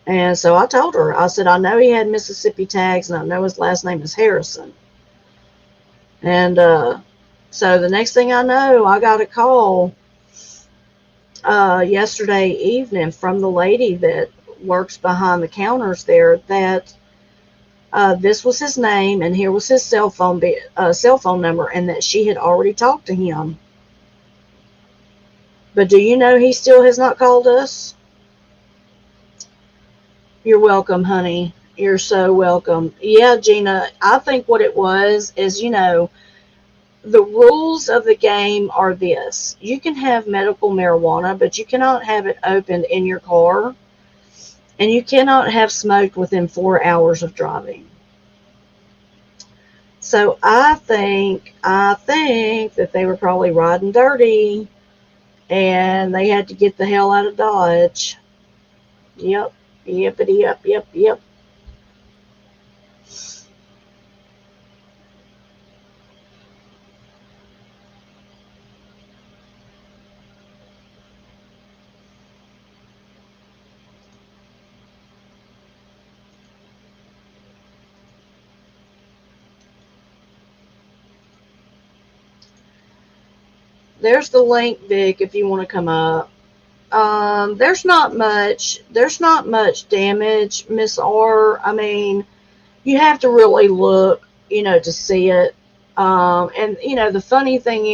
And so I told her, I said, I know he had Mississippi tags, and I know his last name is Harrison. And so the next thing I know, I got a call yesterday evening from the lady that works behind the counters there that this was his name and here was his cell phone number, and that she had already talked to him. But do you know he still has not called us? You're welcome, honey. You're so welcome. Yeah, Gina, I think what it was is, the rules of the game are this: you can have medical marijuana, but you cannot have it opened in your car, and you cannot have smoked within 4 hours of driving. So I think that they were probably riding dirty, and they had to get the hell out of Dodge. Yep, yippity yep, yep, yep. There's the link, Vic, if you want to come up. There's not much damage, Miss R. I mean, you have to really look, to see it. And the funny thing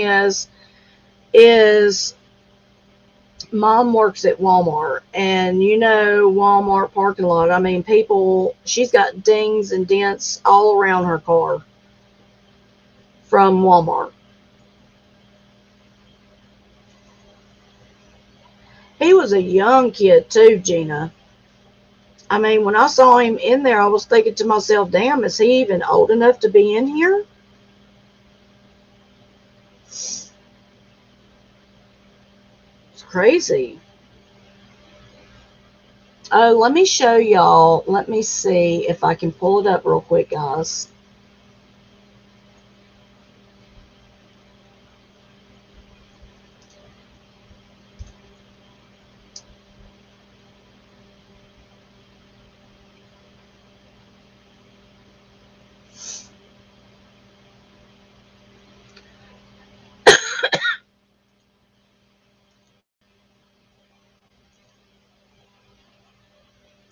is mom works at Walmart, and Walmart parking lot. I mean, she's got dings and dents all around her car from Walmart. He was a young kid too, Gina. I mean, when I saw him in there, I was thinking to myself, damn, is he even old enough to be in here? It's crazy. Oh, let me show y'all. Let me see if I can pull it up real quick, guys.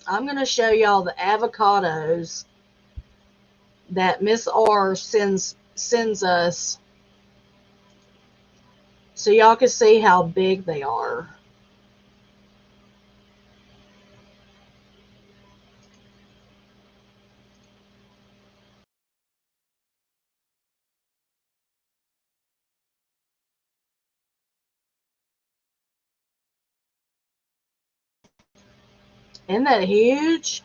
I'm going to show y'all the avocados that Miss R sends us, so y'all can see how big they are. Isn't that huge?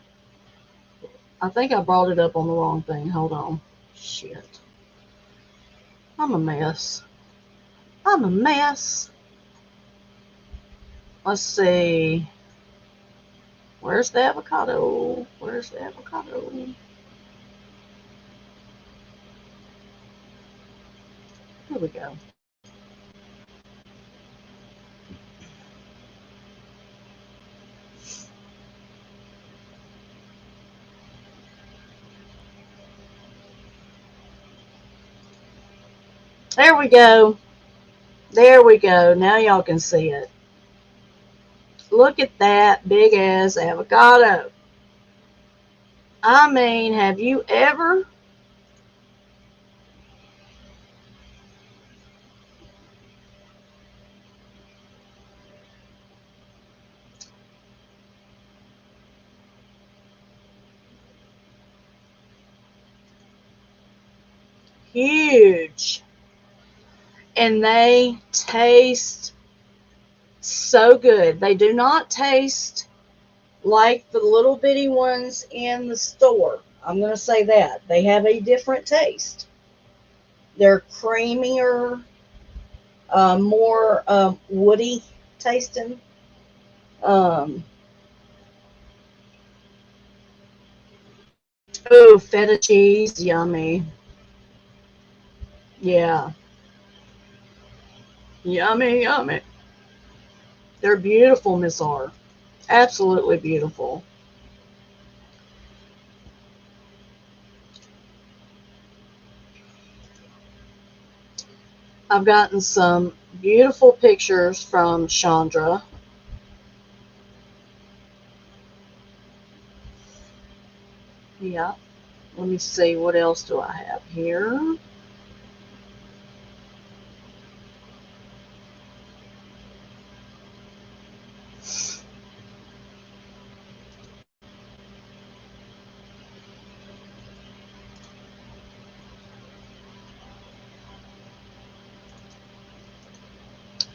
I think I brought it up on the wrong thing. Hold on. Shit. I'm a mess. I'm a mess. Let's see. Where's the avocado? Where's the avocado? Here we go. There we go. There we go. Now y'all can see it. Look at that big ass avocado. I mean, have you ever? Huge. And they taste so good. They do not taste like the little bitty ones in the store. I'm going to say that. They have a different taste. They're creamier, more woody tasting. Um, oh, feta cheese, yummy. Yeah, yummy, yummy. They're beautiful, Miss R. Absolutely beautiful. I've gotten some beautiful pictures from Chandra. Yeah. Let me see, what else do I have here?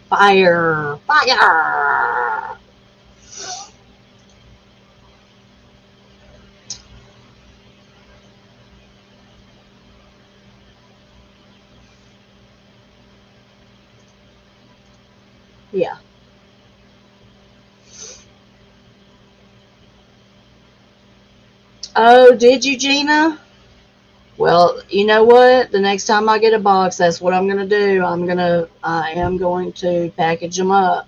Fire! Fire! Yeah. Oh, did you, Gina? Well, you know what? The next time I get a box, that's what I'm gonna do. I am going to package them up.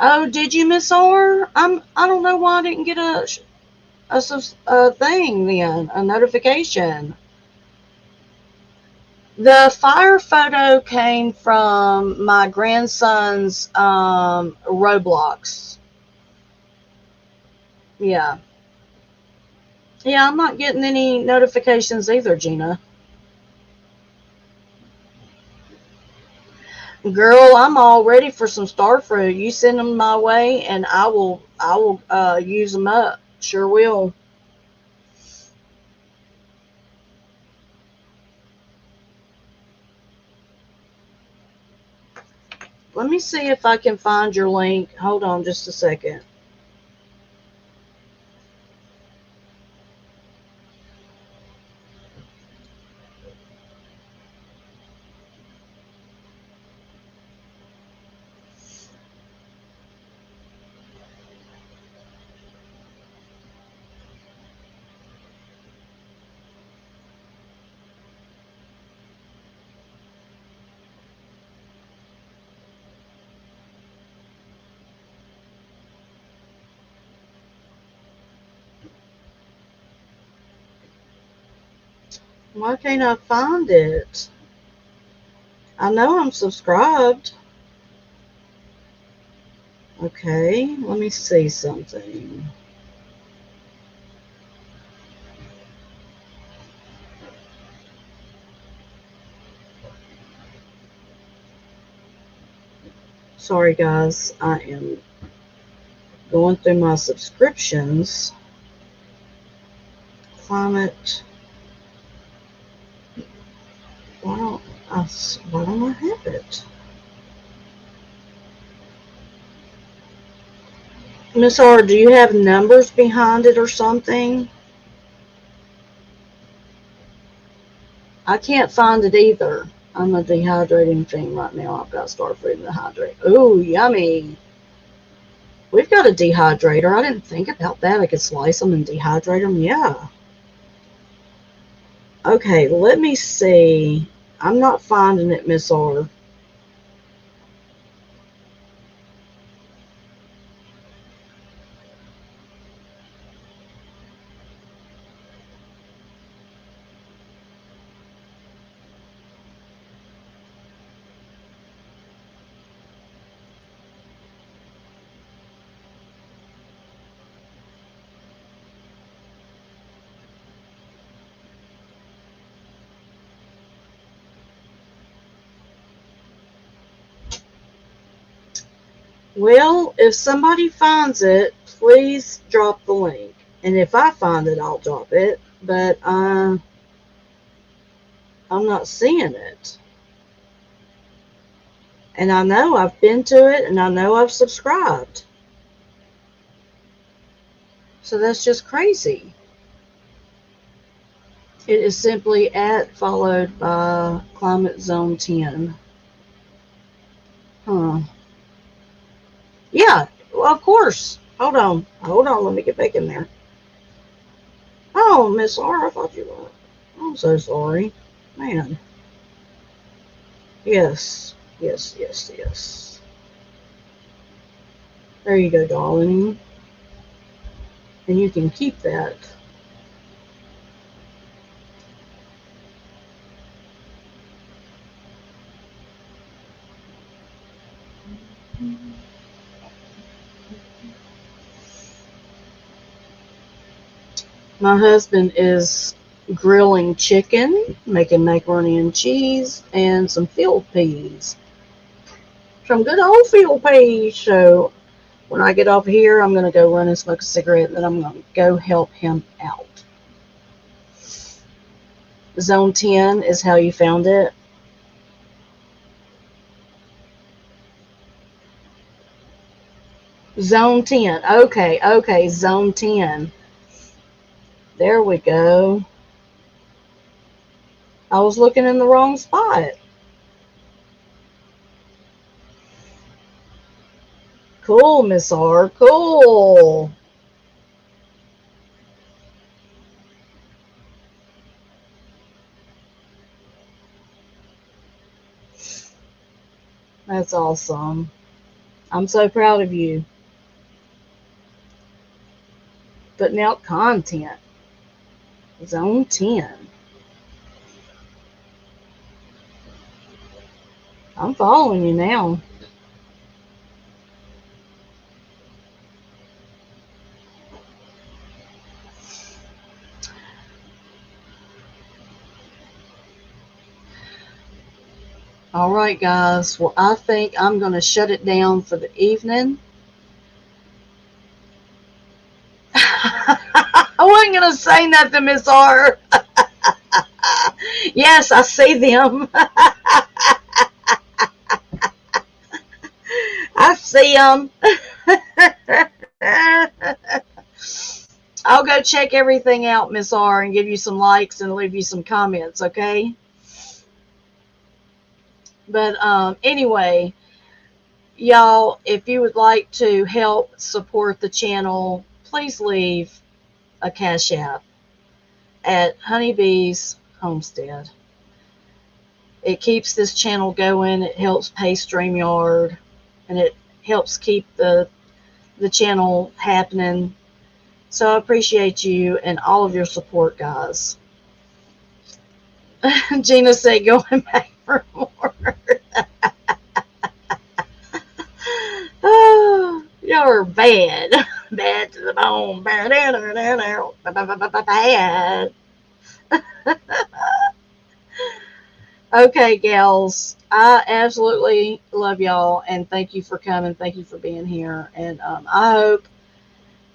Oh, did you, Miss R? I don't know why I didn't get a thing then, a notification. The fire photo came from my grandson's Roblox. Yeah. Yeah, I'm not getting any notifications either, Gina. Girl, I'm all ready for some star fruit. You send them my way, and I will use them up. Sure will. Let me see if I can find your link. Hold on just a second. Why can't I find it? I know I'm subscribed. Okay, let me see something. Sorry, guys. I am going through my subscriptions. Climate. Why don't why don't I have it? Miss R, do you have numbers behind it or something? I can't find it either. I'm a dehydrating thing right now. I've got starfruit and dehydrate. Ooh, yummy. We've got a dehydrator. I didn't think about that. I could slice them and dehydrate them. Yeah. Okay, let me see. I'm not finding it, Miss R. Well, if somebody finds it, please drop the link. And if I find it, I'll drop it. But I'm not seeing it. And I know I've been to it and I know I've subscribed. So that's just crazy. It is simply at followed by Climate Zone 10. Huh. Yeah, well, of course. Hold on. Hold on. Let me get back in there. Oh, Miss R, I thought you were. I'm so sorry. Man. Yes. Yes, yes, yes. There you go, darling. And you can keep that. My husband is grilling chicken, making macaroni and cheese, and some field peas. Some good old field peas. So when I get off here, I'm going to go run and smoke a cigarette, and then I'm going to go help him out. Zone 10 is how you found it. Zone 10. Okay, okay, Zone 10. There we go. I was looking in the wrong spot. Cool, Miss R. Cool. That's awesome. I'm so proud of you. Putting out content. Zone 10. I'm following you now. All right, guys. Well, I think I'm going to shut it down for the evening. I wasn't going to say nothing, Miss R. Yes, I see them. I see them. I'll go check everything out, Miss R, and give you some likes and leave you some comments, okay? But anyway, y'all, if you would like to help support the channel, please leave a cash app at Honeybee's Homestead. It keeps this channel going. It helps pay StreamYard, and it helps keep the channel happening. So I appreciate you and all of your support, guys. Gina said going back for more. Oh, you're bad. Bad to the bone. Bad. Okay, gals. I absolutely love y'all and thank you for coming. Thank you for being here. And I hope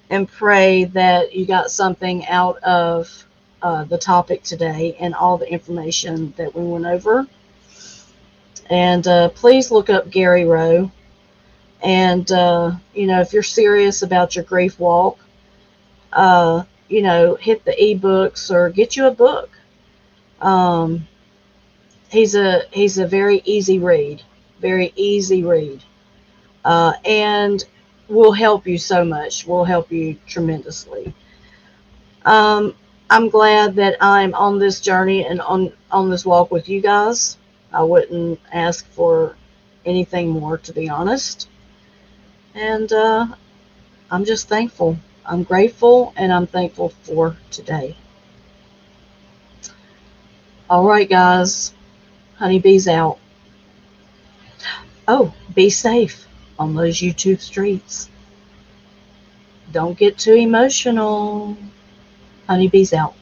and pray that you got something out of the topic today and all the information that we went over. And please look up Gary Rowe. And, if you're serious about your grief walk, hit the ebooks or get you a book. Um, he's a very easy read, and will help you so much. Will help you tremendously. Um, I'm glad that I'm on this journey and on this walk with you guys. I wouldn't ask for anything more, to be honest. And I'm just thankful. I'm grateful and I'm thankful for today. All right, guys. Honeybee's out. Oh, be safe on those YouTube streets. Don't get too emotional. Honeybee's out.